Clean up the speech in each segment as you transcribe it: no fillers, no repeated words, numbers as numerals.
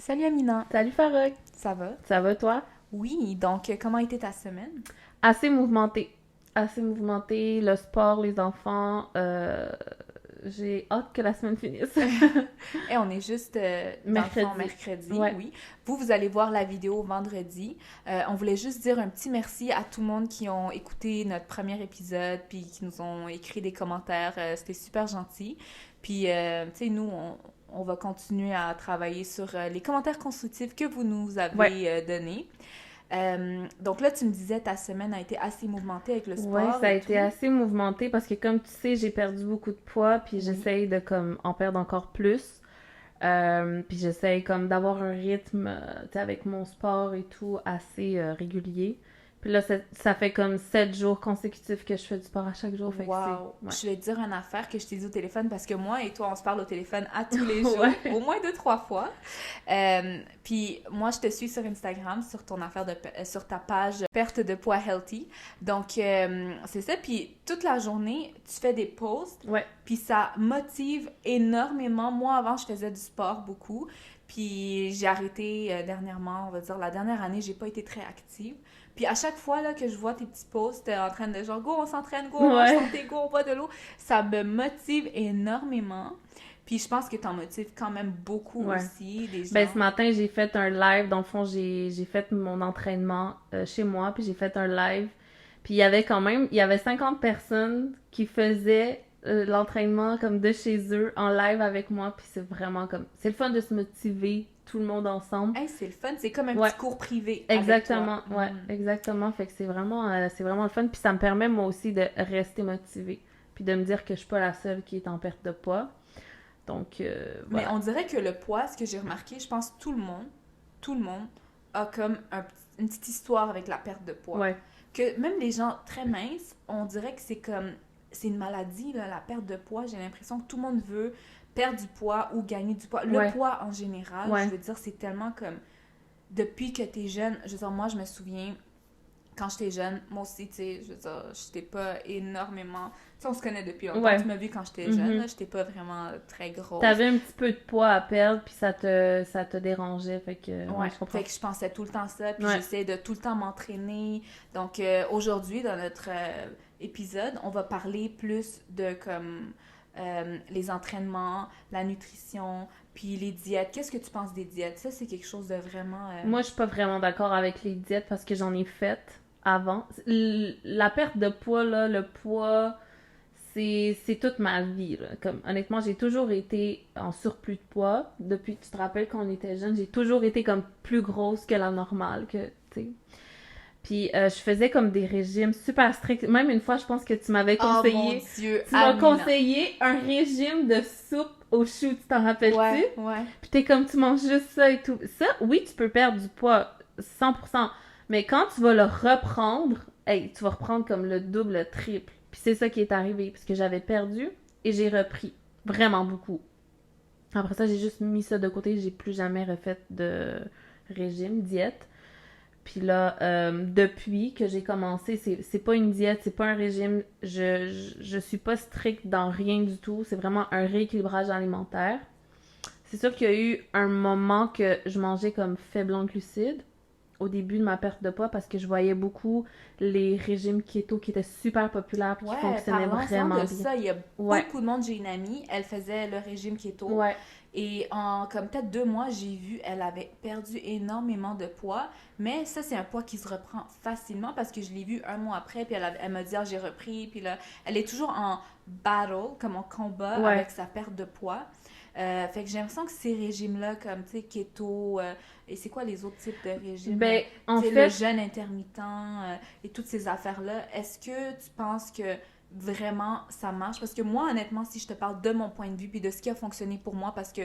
Salut Amina, Salut Farok, ça va? ça va toi? Oui, donc comment était ta semaine? Assez mouvementé. Assez mouvementé, le sport, les enfants. J'ai hâte que la semaine finisse. Et on est juste, dans le fond, Mercredi. mercredi, Ouais. oui. Vous allez voir la vidéo vendredi. On voulait juste dire un petit merci à tout le monde qui ont écouté notre premier épisode, puis qui nous ont écrit des commentaires. C'était super gentil. Puis, tu sais, nous, on va continuer à travailler sur les commentaires constructifs que vous nous Ouais. avez donnés. Donc là, tu me disais ta semaine a été assez mouvementée avec le Ouais, sport ça a et été tout. assez mouvementé parce que comme tu sais, j'ai perdu beaucoup de poids puis Oui. j'essaye de comme en perdre encore plus. Puis j'essaye comme d'avoir un rythme, tu sais, avec mon sport et tout assez régulier. Puis là, ça fait comme 7 jours consécutifs que je fais du sport à chaque jour, fait que c'est... Wow! Ouais. Je vais te dire une affaire que je t'ai dit au téléphone parce que moi et toi, on se parle au téléphone à tous les jours, au Ouais. moins deux, trois fois. Puis moi, je te suis sur Instagram, sur ton affaire sur ta page perte de poids healthy. Donc, c'est ça. Puis toute la journée, tu fais des posts, Ouais. puis ça motive énormément. Moi, avant, je faisais du sport beaucoup. Puis j'ai arrêté dernièrement, on va dire, la dernière année, j'ai pas été très active. Puis à chaque fois là, que je vois tes petits posts en train de genre, go, on s'entraîne, go, on mange Ouais. santé, go, on boit de l'eau, ça me motive énormément. Puis je pense que t'en motives quand même beaucoup Ouais. aussi, des Ben, ce gens. matin, j'ai fait un live. Dans le fond, j'ai fait mon entraînement chez moi, puis j'ai fait un live. Puis il y avait quand même, il y avait 50 personnes qui faisaient l'entraînement comme de chez eux en live avec moi. Puis c'est vraiment comme, c'est le fun de se motiver tout le monde ensemble. Hey, c'est le fun, c'est comme un Ouais, petit cours privé avec toi. exactement, ouais, exactement. Fait que c'est vraiment le fun. Puis ça me permet moi aussi de rester motivée. Puis de me dire que je suis pas la seule qui est en perte de poids. Donc Mais voilà. on dirait que le poids, ce que j'ai remarqué, je pense que tout le monde a comme une petite histoire avec la perte de poids. Ouais, Que même les gens très minces, on dirait que c'est comme, c'est une maladie, là, la perte de poids. J'ai l'impression que tout le monde veut perdre du poids ou gagner du poids. Le ouais, poids en général, je ouais. veux dire, c'est tellement comme, depuis que t'es jeune, je veux dire, moi, je me souviens, quand j'étais jeune, moi aussi, tu sais, je veux dire, j'étais pas énormément... Tu sais, on se connaît depuis longtemps, tu Ouais. m'as vu quand j'étais jeune, Mhm. là, j'étais pas vraiment très grosse. T'avais un petit peu de poids à perdre, puis ça te dérangeait, fait que, ouais, Ouais, je fait comprends. que je pensais tout le temps ça, puis Ouais, j'essayais de tout le temps m'entraîner. Donc aujourd'hui, dans notre épisode, on va parler plus de comme les entraînements, la nutrition, puis les diètes. Qu'est-ce que tu penses des diètes? Ça, c'est quelque chose de vraiment... moi, je suis pas vraiment d'accord avec les diètes parce que j'en ai fait avant. La perte de poids, là, le poids, c'est toute ma vie, là. Comme, honnêtement, j'ai toujours été en surplus de poids. Depuis que tu te rappelles quand on était jeune, j'ai toujours été comme plus grosse que la normale, que, tu sais. Puis je faisais comme des régimes super stricts. Même une fois, je pense que Oh mon Dieu, tu m'as Amina! conseillé un régime de soupe aux choux, tu t'en rappelles-tu? Ouais, ouais. Puis t'es comme, tu manges juste ça et tout. Ça, oui, tu peux perdre du poids, 100%. Mais quand tu vas le reprendre, hey, tu vas reprendre comme le double, le triple. Puis c'est ça qui est arrivé, parce que j'avais perdu et j'ai repris. Vraiment beaucoup. Après ça, j'ai juste mis ça de côté. J'ai plus jamais refait de régime, diète. Puis là, depuis que j'ai commencé, c'est pas une diète, c'est pas un régime, je suis pas stricte dans rien du tout, c'est vraiment un rééquilibrage alimentaire. C'est sûr qu'il y a eu un moment que je mangeais comme faible en glucides au début de ma perte de poids parce que je voyais beaucoup les régimes keto qui étaient super populaires et qui Ouais, fonctionnaient parlons-en de vraiment bien. ça. Il y a Ouais, beaucoup de monde. J'ai une amie, elle faisait le régime keto. ouais, Et en comme peut-être 2 mois, j'ai vu, elle avait perdu énormément de poids. Mais ça, c'est un poids qui se reprend facilement parce que je l'ai vu un mois après. Puis elle m'a dit, ah, j'ai repris. Puis là, elle est toujours en battle, comme en combat ouais. avec sa perte de poids. Fait que j'ai l'impression que ces régimes-là, comme, tu sais, keto, et c'est quoi les autres types de régimes? Ben, en Tu sais, le fait, jeûne intermittent et toutes ces affaires-là. Est-ce que tu penses que vraiment ça marche? Parce que moi, honnêtement, si je te parle de mon point de vue puis de ce qui a fonctionné pour moi, parce que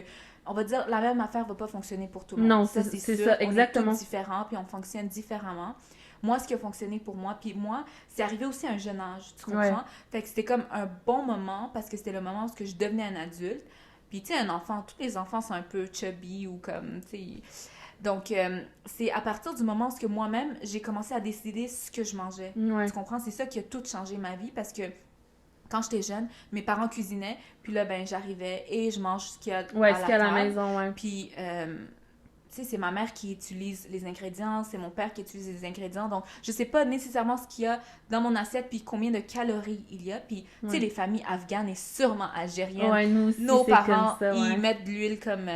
on va dire la même affaire va pas fonctionner pour tout le monde. non, Ça, c'est c'est sûr. ça, On est tous exactement. différents puis on fonctionne différemment. Moi, ce qui a fonctionné pour moi, puis moi, c'est arrivé aussi à un jeune âge, tu Ouais. comprends? Fait que c'était comme un bon moment parce que c'était le moment où je devenais un adulte. Puis, tu sais, un enfant, tous les enfants sont un peu chubby ou comme, tu sais. Donc, c'est à partir du moment où moi-même, j'ai commencé à décider ce que je mangeais. Tu Ouais. comprends? C'est ça qui a tout changé ma vie parce que quand j'étais jeune, mes parents cuisinaient, puis là, ben, j'arrivais et je mange ce qu'il y a Ouais, à ce la qu'il y a à la table. maison, ouais. Puis, tu sais, c'est ma mère qui utilise les ingrédients, c'est mon père qui utilise les ingrédients, donc je sais pas nécessairement ce qu'il y a dans mon assiette, puis combien de calories il y a, puis tu sais, les familles afghanes et sûrement algériennes, Ouais, nous aussi, nos c'est parents, comme ça, ouais. ils mettent de l'huile comme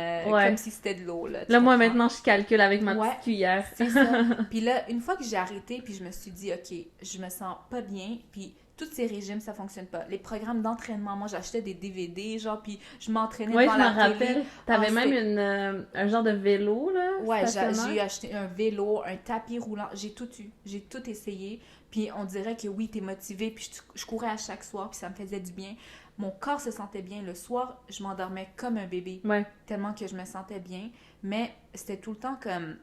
si c'était de l'eau, là. Là, moi, comprends? maintenant, je calcule avec ma Ouais, petite cuillère. c'est ça. Puis là, une fois que j'ai arrêté, puis je me suis dit, OK, je me sens pas bien, puis tous ces régimes, ça fonctionne pas. Les programmes d'entraînement, moi, j'achetais des DVD, genre, puis je m'entraînais Ouais, devant je me la télé. rappelle. T'avais Ah, même un genre de vélo, là, Ouais, stationnaire. j'ai acheté un vélo, un tapis roulant, j'ai tout eu, j'ai tout essayé. Puis on dirait que oui, t'es motivé, puis je courais à chaque soir, puis ça me faisait du bien. Mon corps se sentait bien. Le soir, je m'endormais comme un bébé, Ouais. tellement que je me sentais bien. Mais c'était tout le temps comme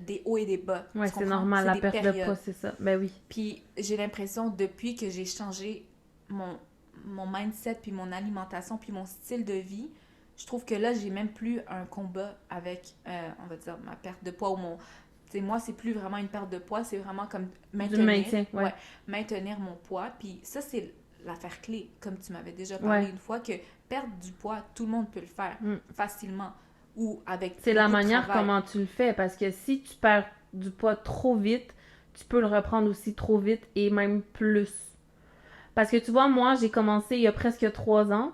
des hauts et des bas. Ouais, tu c'est comprends? normal, C'est la des perte de périodes. poids, c'est ça. Ben oui. Puis j'ai l'impression, depuis que j'ai changé mon mindset, puis mon alimentation, puis mon style de vie, je trouve que là, j'ai même plus un combat avec, on va dire, ma perte de poids ou mon... Tu sais, moi, c'est plus vraiment une perte de poids, c'est vraiment comme maintenir, Du maintien, ouais. maintenir mon poids. Puis ça, c'est l'affaire clé, comme tu m'avais déjà parlé Ouais. une fois, que perdre du poids, tout le monde peut le faire facilement ou avec C'est la beaucoup de manière travail. comment tu le fais, parce que si tu perds du poids trop vite, tu peux le reprendre aussi trop vite et même plus. Parce que tu vois, moi, j'ai commencé il y a presque 3 ans.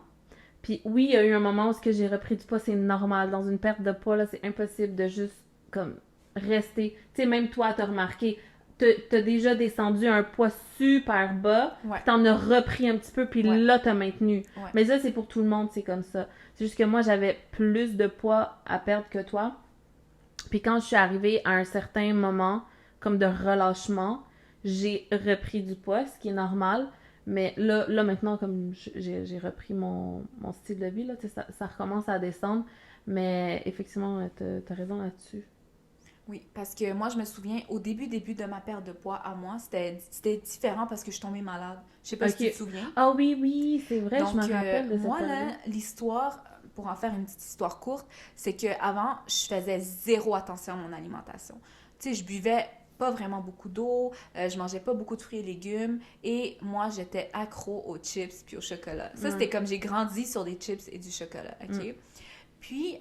Puis oui, il y a eu un moment où j'ai repris du poids, c'est normal. Dans une perte de poids, là, c'est impossible de juste comme rester. Tu sais, même toi, t'as remarqué, t'as déjà descendu à un poids super bas, Ouais. puis t'en as repris un petit peu, puis Ouais. là, t'as maintenu. Ouais. Mais ça, c'est pour tout le monde, c'est comme ça. C'est juste que moi, j'avais plus de poids à perdre que toi. Puis quand je suis arrivée à un certain moment, comme de relâchement, j'ai repris du poids, ce qui est normal. Mais là maintenant, comme j'ai repris mon style de vie, là, ça recommence à descendre. Mais effectivement, t'as raison là-dessus. Oui, parce que moi, je me souviens, au début de ma perte de poids à moi, c'était différent parce que je suis tombée malade. Je sais pas si tu te souviens. Ah oui, c'est vrai, Donc, je me rappelle de cette moi, là, période. l'histoire, pour en faire une petite histoire courte, c'est qu'avant, je faisais zéro attention à mon alimentation. Tu sais, je buvais pas vraiment beaucoup d'eau, je mangeais pas beaucoup de fruits et légumes, et moi, j'étais accro aux chips puis au chocolat. Ça, c'était comme j'ai grandi sur des chips et du chocolat, OK? Puis,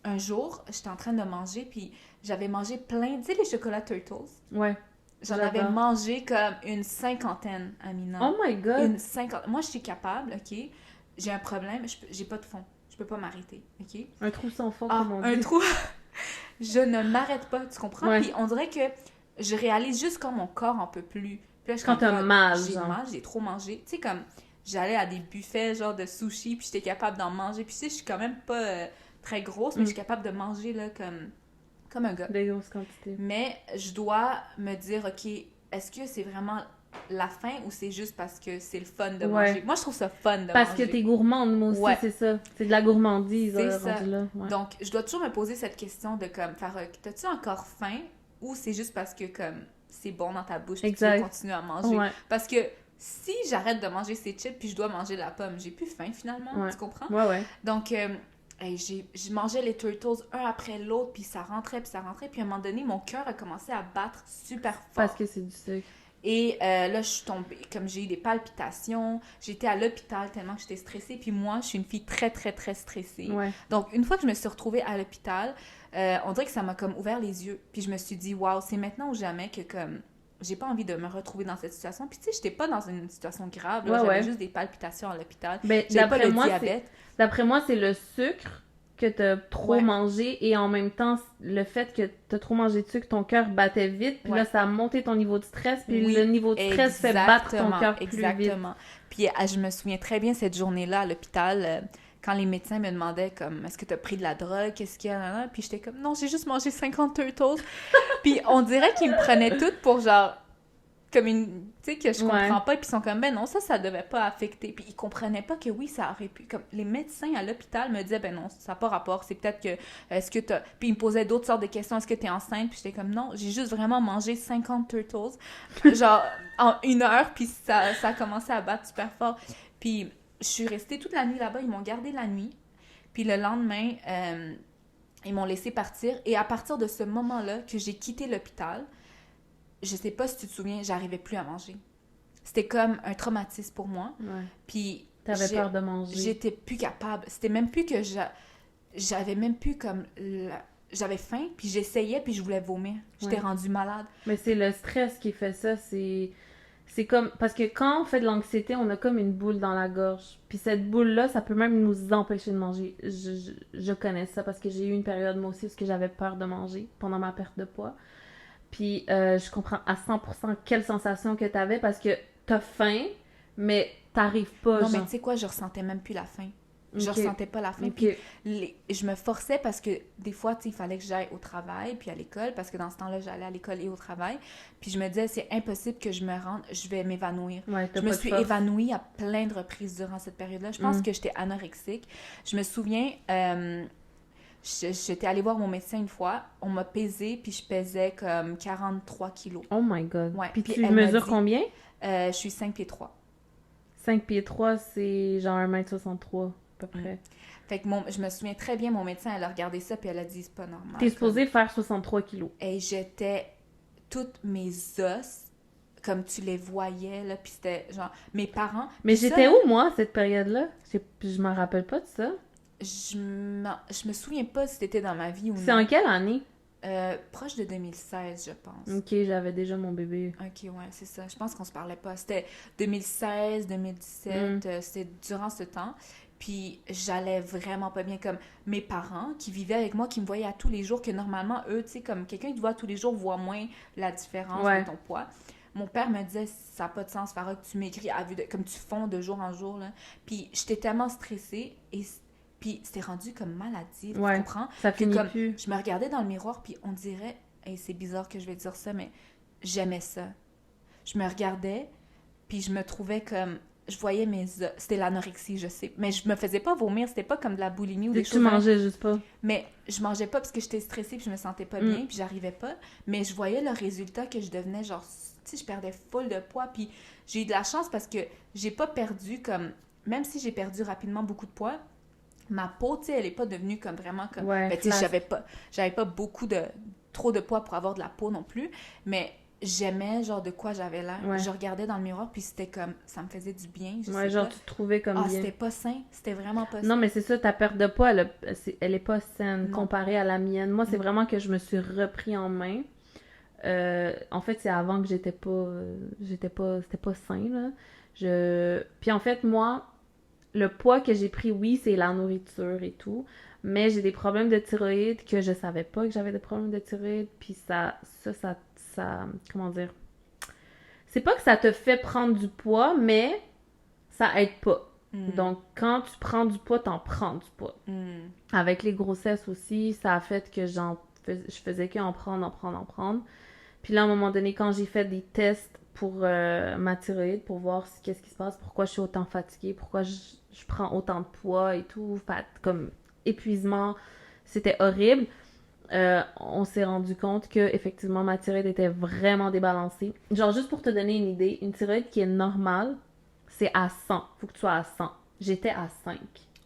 un jour, j'étais en train de manger, puis j'avais mangé plein, tu sais, les chocolats Turtles? Ouais. J'en avais mangé comme une 50aine, Amina. Oh my God! Une 50. Moi, je suis capable, OK? J'ai un problème, j'ai pas de fond. Je peux pas m'arrêter, OK? Un trou sans fond, Ah, comme on dit. un trou. Je ne m'arrête pas, tu comprends? Ouais. Puis on dirait que je réalise juste quand mon corps en peut plus. Puis là, je suis Quand comme, t'as mal, j'ai genre. mal, j'ai trop mangé. Tu sais, comme, j'allais à des buffets, genre de sushi, puis j'étais capable d'en manger. Puis tu sais, je suis quand même pas très grosse, mais je suis capable de manger, là, comme un gars. Des grosses quantités. Mais je dois me dire, OK, est-ce que c'est vraiment la faim ou c'est juste parce que c'est le fun de manger? Moi, je trouve ça fun de Parce manger. que t'es gourmande, moi aussi, c'est ça. C'est de la gourmandise, C'est là, ça. rendu là. Ouais. Donc, je dois toujours me poser cette question de comme, Farok, t'as-tu encore faim ou c'est juste parce que comme c'est bon dans ta bouche et tu veux continuer à manger? Ouais. Parce que si j'arrête de manger ces chips puis je dois manger la pomme, j'ai plus faim finalement, tu comprends? Ouais. Donc, je mangeais les Turtles un après l'autre, puis ça rentrait, puis à un moment donné, mon cœur a commencé à battre super fort. Parce que c'est du sucre. Et là, je suis tombée, comme j'ai eu des palpitations, j'étais à l'hôpital tellement que j'étais stressée, puis moi, je suis une fille très, très, très stressée. Ouais. Donc, une fois que je me suis retrouvée à l'hôpital, on dirait que ça m'a comme ouvert les yeux, puis je me suis dit, waouh, c'est maintenant ou jamais que comme... J'ai pas envie de me retrouver dans cette situation. Puis tu sais, j'étais pas dans une situation grave. Là. J'avais juste des palpitations à l'hôpital. Ben, j'avais pas le diabète. D'après moi, c'est le sucre que t'as trop mangé et en même temps, le fait que t'as trop mangé de sucre, ton cœur battait vite. Puis là, ça a monté ton niveau de stress. Puis le niveau de stress fait battre ton cœur plus vite. Exactement. Puis je me souviens très bien cette journée-là à l'hôpital... quand les médecins me demandaient comme est-ce que tu as pris de la drogue, qu'est-ce qu'il y a, puis j'étais comme non, j'ai juste mangé 50 Turtles. Puis on dirait qu'ils me prenaient toutes pour genre comme une, tu sais, que je comprends pas, puis ils sont comme ben non, ça devait pas affecter. Puis ils comprenaient pas que oui, ça aurait pu, comme les médecins à l'hôpital me disaient ben non, ça n'a pas rapport, c'est peut-être que est-ce que t'as, puis ils me posaient d'autres sortes de questions, est-ce que t'es enceinte, puis j'étais comme non, j'ai juste vraiment mangé 50 Turtles genre en 1 heure, puis ça a commencé à battre super fort. Puis je suis restée toute la nuit là-bas. Ils m'ont gardée la nuit. Puis le lendemain, ils m'ont laissé partir. Et à partir de ce moment-là que j'ai quitté l'hôpital, je sais pas si tu te souviens, j'arrivais plus à manger. C'était comme un traumatisme pour moi. Ouais. Puis t'avais peur de manger. J'étais plus capable. C'était même plus que j'avais même plus comme j'avais faim, puis j'essayais, puis je voulais vomir. J'étais Ouais. rendue malade. Mais c'est le stress qui fait ça, c'est comme... Parce que quand on fait de l'anxiété, on a comme une boule dans la gorge. Puis cette boule-là, ça peut même nous empêcher de manger. Je connais ça parce que j'ai eu une période, moi aussi, où j'avais peur de manger pendant ma perte de poids. Puis je comprends à 100% quelle sensation que t'avais parce que t'as faim, mais t'arrives pas, Non, mais genre. tu sais quoi, je ressentais même plus la faim. Je Ok. ressentais pas la faim. Ok. Puis je me forçais parce que des fois, tu sais, il fallait que j'aille au travail puis à l'école parce que dans ce temps-là, j'allais à l'école et au travail. Puis je me disais, c'est impossible que je me rende, je vais m'évanouir. Ouais, t'as Je me pas de suis force. évanouie à plein de reprises durant cette période-là. Je pense que j'étais anorexique. Je me souviens, j'étais allée voir mon médecin une fois. On m'a pesée puis je pesais comme 43 kilos. Oh my god. Ouais. Puis tu elle m'a mesures dit, combien? je suis 5 pieds 3. 5 pieds 3, c'est genre 1m63 à peu près. Fait que je me souviens très bien, mon médecin, elle a regardé ça, puis elle a dit, c'est pas normal. T'es supposé faire 63 kilos. Et j'étais, toutes mes os, comme tu les voyais, là, puis c'était genre, mes parents... Mais ça, j'étais où, moi, à cette période-là? Je m'en rappelle pas de ça. je me souviens pas si c'était dans ma vie ou C'est non. en quelle année? Proche de 2016, je pense. Ok, j'avais déjà mon bébé. Ok, ouais, c'est ça. Je pense qu'on se parlait pas. C'était 2016, 2017, c'était durant ce temps. Puis j'allais vraiment pas bien. Comme mes parents qui vivaient avec moi, qui me voyaient à tous les jours, que normalement, eux, tu sais, comme quelqu'un qui te voit tous les jours voit moins la différence Ouais. de ton poids. Mon père me disait, ça n'a pas de sens, Farah, que tu maigris à vue comme tu fonds de jour en jour, là. Puis j'étais tellement stressée et puis c'était rendu comme maladie, Ouais. tu comprends? Ça Que finit comme, plus. je me regardais dans le miroir, puis on dirait, et c'est bizarre que je vais dire ça, mais j'aimais ça. Je me regardais, puis je me trouvais comme, je voyais c'était l'anorexie, je sais, mais je me faisais pas vomir, c'était pas comme de la boulimie ou des Tu choses. mangeais juste pas. Mais je mangeais pas parce que j'étais stressée, puis je me sentais pas bien, puis j'arrivais pas. Mais je voyais le résultat que je devenais, genre, tu sais, je perdais full de poids, puis j'ai eu de la chance parce que j'ai pas perdu comme, même si j'ai perdu rapidement beaucoup de poids, ma peau, tu sais, elle est pas devenue comme vraiment comme... Ouais, Ben, tu sais, flasque. j'avais pas trop de poids pour avoir de la peau non plus, mais j'aimais, genre, de quoi j'avais l'air. Ouais. Je regardais dans le miroir, puis c'était comme, ça me faisait du bien, je Ouais, sais genre pas. tu te trouvais comme Ah, bien. c'était pas sain, c'était vraiment pas sain. Non, mais c'est ça, ta perte de poids, elle est pas saine Non. comparée à la mienne. Moi, c'est vraiment que je me suis repris en main. En fait, c'est avant que c'était pas sain, là. Puis en fait, moi, le poids que j'ai pris, oui, c'est la nourriture et tout, mais j'ai des problèmes de thyroïde que je savais pas que j'avais des problèmes de thyroïde, puis comment dire? C'est pas que ça te fait prendre du poids, mais ça aide pas. Donc, quand tu prends du poids, t'en prends du poids. Avec les grossesses aussi, ça a fait que je faisais qu'en prendre. Puis là, à un moment donné, quand j'ai fait des tests pour ma thyroïde, pour voir qu'est-ce qui se passe, pourquoi je suis autant fatiguée, pourquoi je prends autant de poids et tout, comme épuisement, c'était horrible. On s'est rendu compte que effectivement ma thyroïde était vraiment débalancée. Genre, juste pour te donner une idée, une thyroïde qui est normale, c'est à 100. Faut que tu sois à 100. J'étais à 5.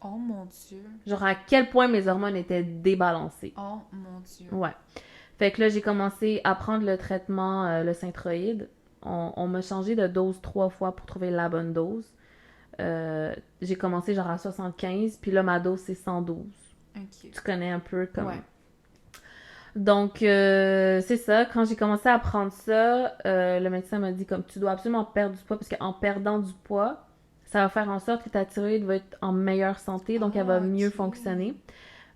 Oh mon Dieu. Genre, à quel point mes hormones étaient débalancées. Oh mon Dieu. Ouais. Fait que là, j'ai commencé à prendre le traitement, le Synthroid. On m'a changé de dose 3 fois pour trouver la bonne dose. J'ai commencé genre à 75, puis là, ma dose, c'est 112. Ok. Tu connais un peu comme... Ouais. Donc, c'est ça. Quand j'ai commencé à prendre ça, le médecin m'a dit comme tu dois absolument perdre du poids parce qu'en perdant du poids, ça va faire en sorte que ta thyroïde va être en meilleure santé, donc elle va mieux fonctionner.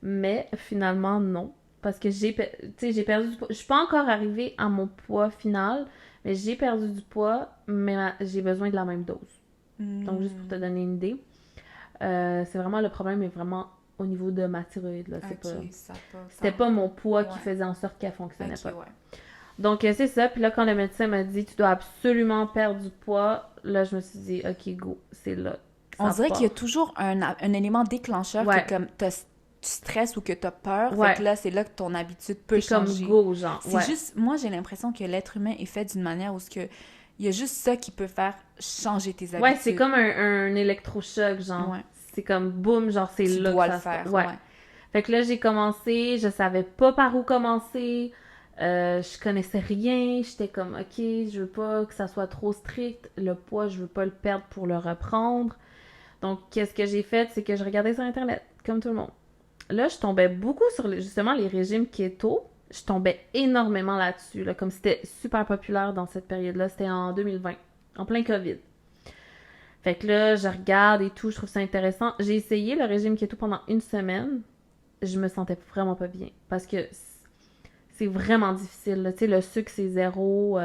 Mais finalement, non. Parce que j'ai perdu du poids. Je suis pas encore arrivée à mon poids final, mais j'ai perdu du poids, mais j'ai besoin de la même dose. Donc, juste pour te donner une idée, c'est vraiment le problème est vraiment au niveau de ma thyroïde. Là. C'était pas mon poids qui faisait en sorte qu'elle fonctionnait pas. Ouais. Donc, c'est ça. Puis là, quand le médecin m'a dit, tu dois absolument perdre du poids, là, je me suis dit, OK, go, c'est là. On dirait qu'il y a toujours un élément déclencheur que comme tu stresses ou que tu as peur. Fait que là, c'est là que ton habitude peut changer. Comme go, genre. C'est juste, moi, j'ai l'impression que l'être humain est fait d'une manière où il y a juste ça qui peut faire changer tes habitudes. Ouais, c'est comme un électrochoc, genre. Ouais. C'est comme boum, genre c'est là dois que ça le faire. Ouais. Fait que là, j'ai commencé, je savais pas par où commencer. Je connaissais rien. J'étais comme, OK, je veux pas que ça soit trop strict. Le poids, je veux pas le perdre pour le reprendre. Donc, qu'est-ce que j'ai fait? C'est que je regardais sur Internet, comme tout le monde. là, je tombais beaucoup sur justement les régimes keto. Je tombais énormément là-dessus, là, comme c'était super populaire dans cette période-là. C'était en 2020, en plein COVID. Fait que là, je regarde et tout, je trouve ça intéressant. J'ai essayé le régime keto pendant une semaine. Je me sentais vraiment pas bien. Parce que c'est vraiment difficile. Tu sais, le sucre, c'est zéro.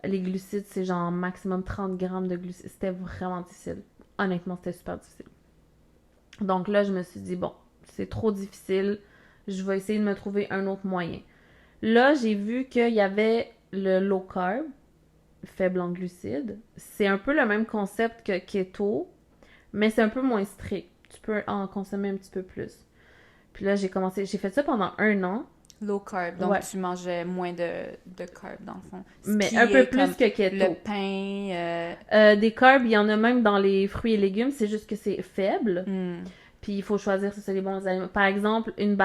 Les glucides, c'est genre maximum 30 grammes de glucides. C'était vraiment difficile. Honnêtement, c'était super difficile. Donc là, je me suis dit, bon, c'est trop difficile. Je vais essayer de me trouver un autre moyen. Là, j'ai vu qu'il y avait le low carb, faible en glucides. C'est un peu le même concept que keto, mais c'est un peu moins strict. Tu peux en consommer un petit peu plus. Puis là, j'ai fait ça pendant 1 an. Low carb, donc tu mangeais moins de carbs dans le fond. Mais un peu plus que keto. Le pain. Des carbs, il y en a même dans les fruits et légumes, c'est juste que c'est faible. Puis il faut choisir si c'est les bons aliments. Par exemple, une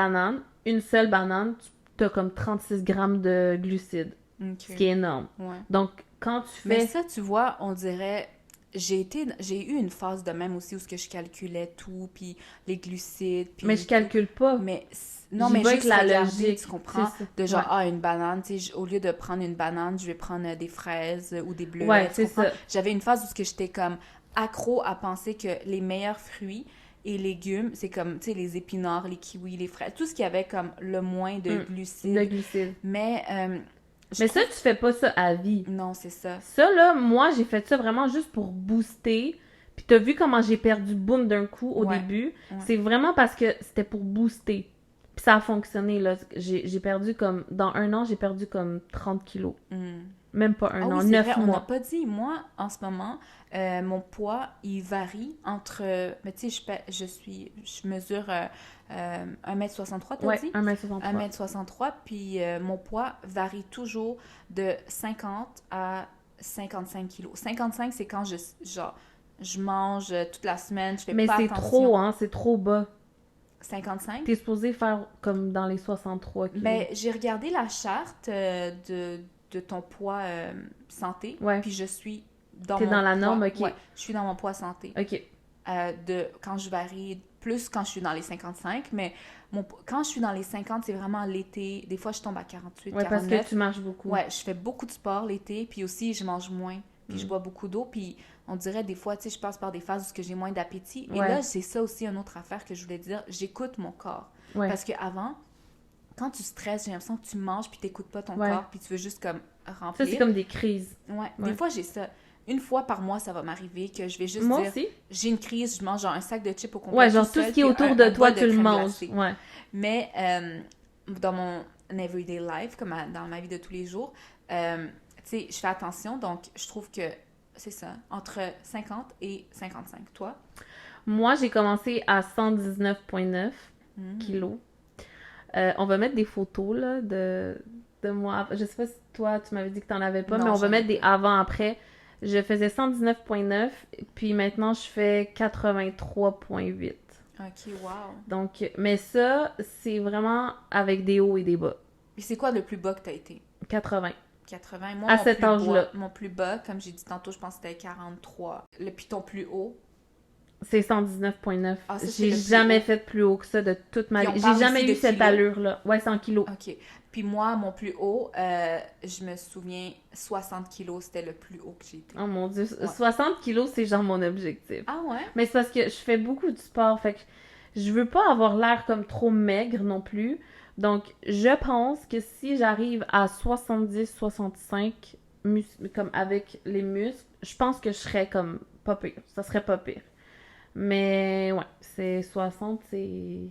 seule banane, tu as comme 36 grammes de glucides. Ce qui est énorme. Ouais. Donc, quand tu fais... Mais ça, tu vois, on dirait... J'ai eu une phase de même aussi où je calculais tout, puis les glucides, puis... Mais je calcule pas. Mais non, mais juste la regarder, logique, tu comprends? De genre, une banane, tu sais, au lieu de prendre une banane, je vais prendre des fraises ou des bleuets, ouais, tu comprends? Ça. J'avais une phase où j'étais comme accro à penser que les meilleurs fruits et légumes, c'est comme, tu sais, les épinards, les kiwis, les fraises, tout ce qui avait comme le moins de glucides. De glucides. Mais... ça, tu fais pas ça à vie. Non, c'est ça. Ça, là, moi, j'ai fait ça vraiment juste pour booster. Puis t'as vu comment j'ai perdu boum d'un coup au début. Ouais. C'est vraiment parce que c'était pour booster. Puis ça a fonctionné, là. J'ai perdu comme... Dans 1 an, j'ai perdu comme 30 kilos. Même pas un an, 9 mois. On n'a pas dit. Moi, en ce moment, mon poids, il varie entre... mais tu sais, je mesure 1m63, t'as dit? 1m63. 1m63, puis mon poids varie toujours de 50 à 55 kilos. 55, c'est quand je mange toute la semaine, je fais pas attention. Mais c'est trop, hein? C'est trop bas. 55? T'es supposé faire comme dans les 63 kilos. Ben, j'ai regardé la charte de ton poids santé, puis je suis dans dans la norme, ok. Ouais, je suis dans mon poids santé. Ok. Quand je varie plus quand je suis dans les 55, mais quand je suis dans les 50, c'est vraiment l'été. Des fois, je tombe à 48, 49. Parce que tu marches beaucoup. Ouais, je fais beaucoup de sport l'été, puis aussi, je mange moins, puis je bois beaucoup d'eau, puis on dirait des fois, tu sais, je passe par des phases où j'ai moins d'appétit. Et là, c'est ça aussi une autre affaire que je voulais dire. J'écoute mon corps. Parce qu'avant, quand tu stresses, j'ai l'impression que tu manges, puis t'écoutes pas ton corps, puis tu veux juste comme remplir. Ça, c'est comme des crises. Ouais. Des fois, j'ai ça. Une fois par mois, ça va m'arriver que je vais juste moi dire... aussi. J'ai une crise, je mange genre un sac de chips au complet. Ouais, genre tout ce qui est autour de toi, tu le manges. Ouais. Mais dans mon everyday life, comme dans ma vie de tous les jours, tu sais, je fais attention. Donc, je trouve que c'est ça, entre 50 et 55. Toi? Moi, j'ai commencé à 119,9 kilos. On va mettre des photos là, de moi. Je sais pas si toi, tu m'avais dit que t'en avais pas, mais on va mettre des avant-après. Je faisais 119,9, puis maintenant, je fais 83,8. OK, wow. Donc, mais ça, c'est vraiment avec des hauts et des bas. Et c'est quoi le plus bas que t'as été? 80. 80. Moi, à cet âge-là. Mon plus bas, comme j'ai dit tantôt, je pense que c'était 43. Puis ton plus haut? C'est 119,9. Ah, j'ai jamais fait plus haut que ça de toute ma vie. J'ai jamais eu cette allure-là. Ouais, 100 kilos. OK. Puis moi, mon plus haut, je me souviens, 60 kilos, c'était le plus haut que j'ai été. Oh mon Dieu. Ouais. 60 kilos, c'est genre mon objectif. Ah ouais? Mais c'est parce que je fais beaucoup de sport. Fait que je veux pas avoir l'air comme trop maigre non plus. Donc, je pense que si j'arrive à 70-65, comme avec les muscles, je pense que je serais comme pas pire. Ça serait pas pire. Mais ouais, c'est 60, c'est...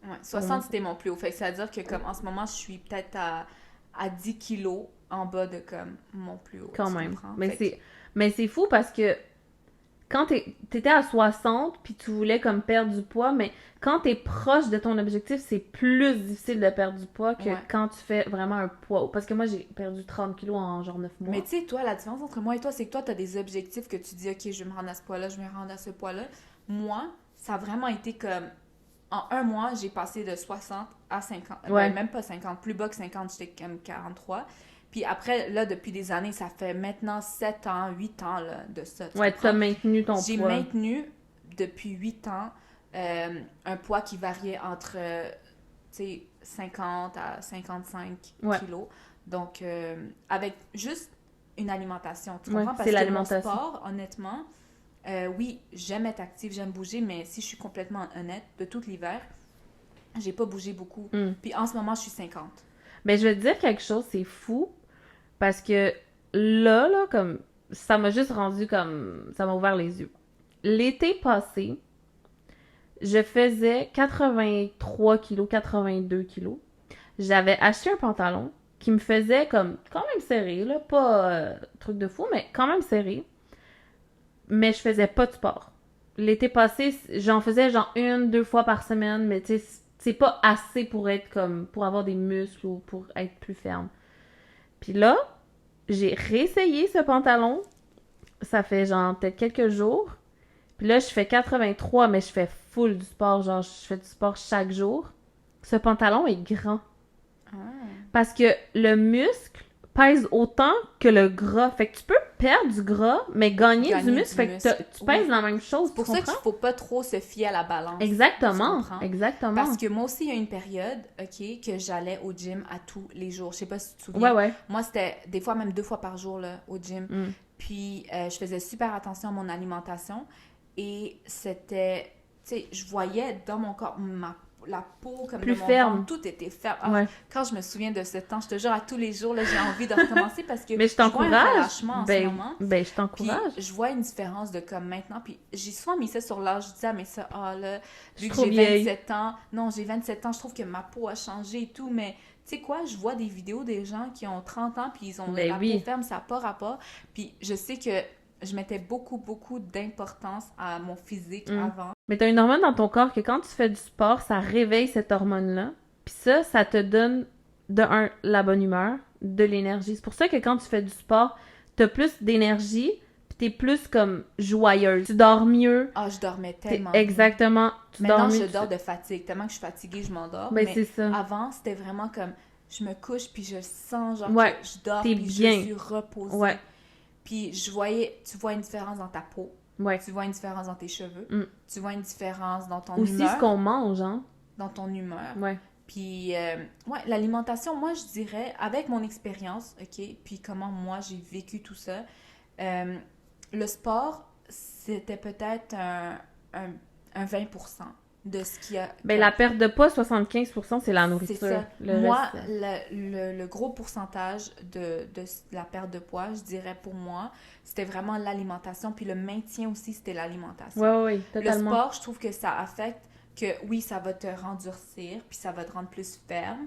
Ouais, 60, c'était mon plus haut. Fait que ça veut dire que comme en ce moment, je suis peut-être à 10 kilos en bas de comme mon plus haut. Quand même. Mais c'est fou parce que quand t'étais à 60 puis tu voulais comme perdre du poids, mais quand t'es proche de ton objectif, c'est plus difficile de perdre du poids que quand tu fais vraiment un poids haut. Parce que moi, j'ai perdu 30 kilos en genre 9 mois. Mais tu sais, toi, la différence entre moi et toi, c'est que toi, t'as des objectifs que tu dis, OK, je vais me rendre à ce poids-là, je vais me rendre à ce poids-là. Moi, ça a vraiment été comme... En 1 mois, j'ai passé de 60 à 50. Ouais. Ben, même pas 50. Plus bas que 50, j'étais comme 43. Puis après, là, depuis des années, ça fait maintenant 7 ans, 8 ans là, de ça. Ouais, tu as maintenu ton poids. J'ai maintenu depuis 8 ans un poids qui variait entre, tu sais, 50 à 55 kilos. Donc, avec juste une alimentation, tu comprends? Parce que mon sport, honnêtement, oui, j'aime être active, j'aime bouger, mais si je suis complètement honnête, de tout l'hiver, j'ai pas bougé beaucoup. Puis en ce moment, je suis 50. Mais je vais te dire quelque chose, c'est fou, parce que là, comme, ça m'a juste rendu comme, ça m'a ouvert les yeux. L'été passé, je faisais 83 kilos, 82 kilos. J'avais acheté un pantalon qui me faisait comme, quand même serré, là, pas truc de fou, mais quand même serré. Mais je faisais pas de sport. L'été passé, j'en faisais genre 1-2 fois par semaine, mais tu sais, c'est pas assez pour être comme, pour avoir des muscles ou pour être plus ferme. Puis là, j'ai réessayé ce pantalon. Ça fait genre peut-être quelques jours. Puis là, je fais 83, mais je fais full du sport. Genre, je fais du sport chaque jour. Ce pantalon est grand. Parce que le muscle pèse autant que le gras. Fait que tu peux perdre du gras, mais gagner du muscle. Fait que tu pèses la même chose. C'est pour ça qu'il faut pas trop se fier à la balance. Exactement. Exactement. Parce que moi aussi, il y a une période, OK, que j'allais au gym à tous les jours. Je sais pas si tu te souviens. Ouais. Moi, c'était des fois même 2 fois par jour là, au gym. Puis, je faisais super attention à mon alimentation. Et c'était, tu sais, je voyais dans mon corps, la peau comme plus de mon ferme. ventre, tout était ferme. Quand je me souviens de ce temps, je te jure, à tous les jours, là, j'ai envie de recommencer parce que mais je t'encourage. vois un relâchement en ce moment. Ben, je t'encourage. Puis je vois une différence de comme maintenant. Puis j'ai souvent mis ça sur l'âge. Je disais, mais ça, là, vu que j'ai 27 ans. Non, j'ai 27 ans, je trouve que ma peau a changé et tout. Mais tu sais quoi, je vois des vidéos des gens qui ont 30 ans puis ils ont la peau ferme, ça n'a pas rapport. Puis je sais que je mettais beaucoup d'importance à mon physique avant. Mais t'as une hormone dans ton corps que quand tu fais du sport, ça réveille cette hormone-là. Puis ça te donne, la bonne humeur, de l'énergie. C'est pour ça que quand tu fais du sport, t'as plus d'énergie, puis t'es plus comme joyeuse. Tu dors mieux. Ah, je dormais tellement. Exactement. Maintenant, je dors de fatigue. Tellement que je suis fatiguée, je m'endors. Ben, c'est ça. Avant, c'était vraiment comme, je me couche, puis je sens genre que je dors, puis bien. je suis reposée. Puis tu vois une différence dans ta peau. Tu vois une différence dans tes cheveux. Tu vois une différence dans ton humeur. Aussi ce qu'on mange, hein. Dans ton humeur. Puis, l'alimentation, moi, je dirais, avec mon expérience, OK, puis comment moi, j'ai vécu tout ça, le sport, c'était peut-être un 20% de ce qu'il y a... Ben, la perte de poids, 75%, c'est la nourriture. C'est ça. Moi, le gros pourcentage de la perte de poids, je dirais pour moi, c'était vraiment l'alimentation. Puis le maintien aussi, c'était l'alimentation. Oui, totalement. Le sport, je trouve que ça affecte que, oui, ça va te rendurcir, puis ça va te rendre plus ferme.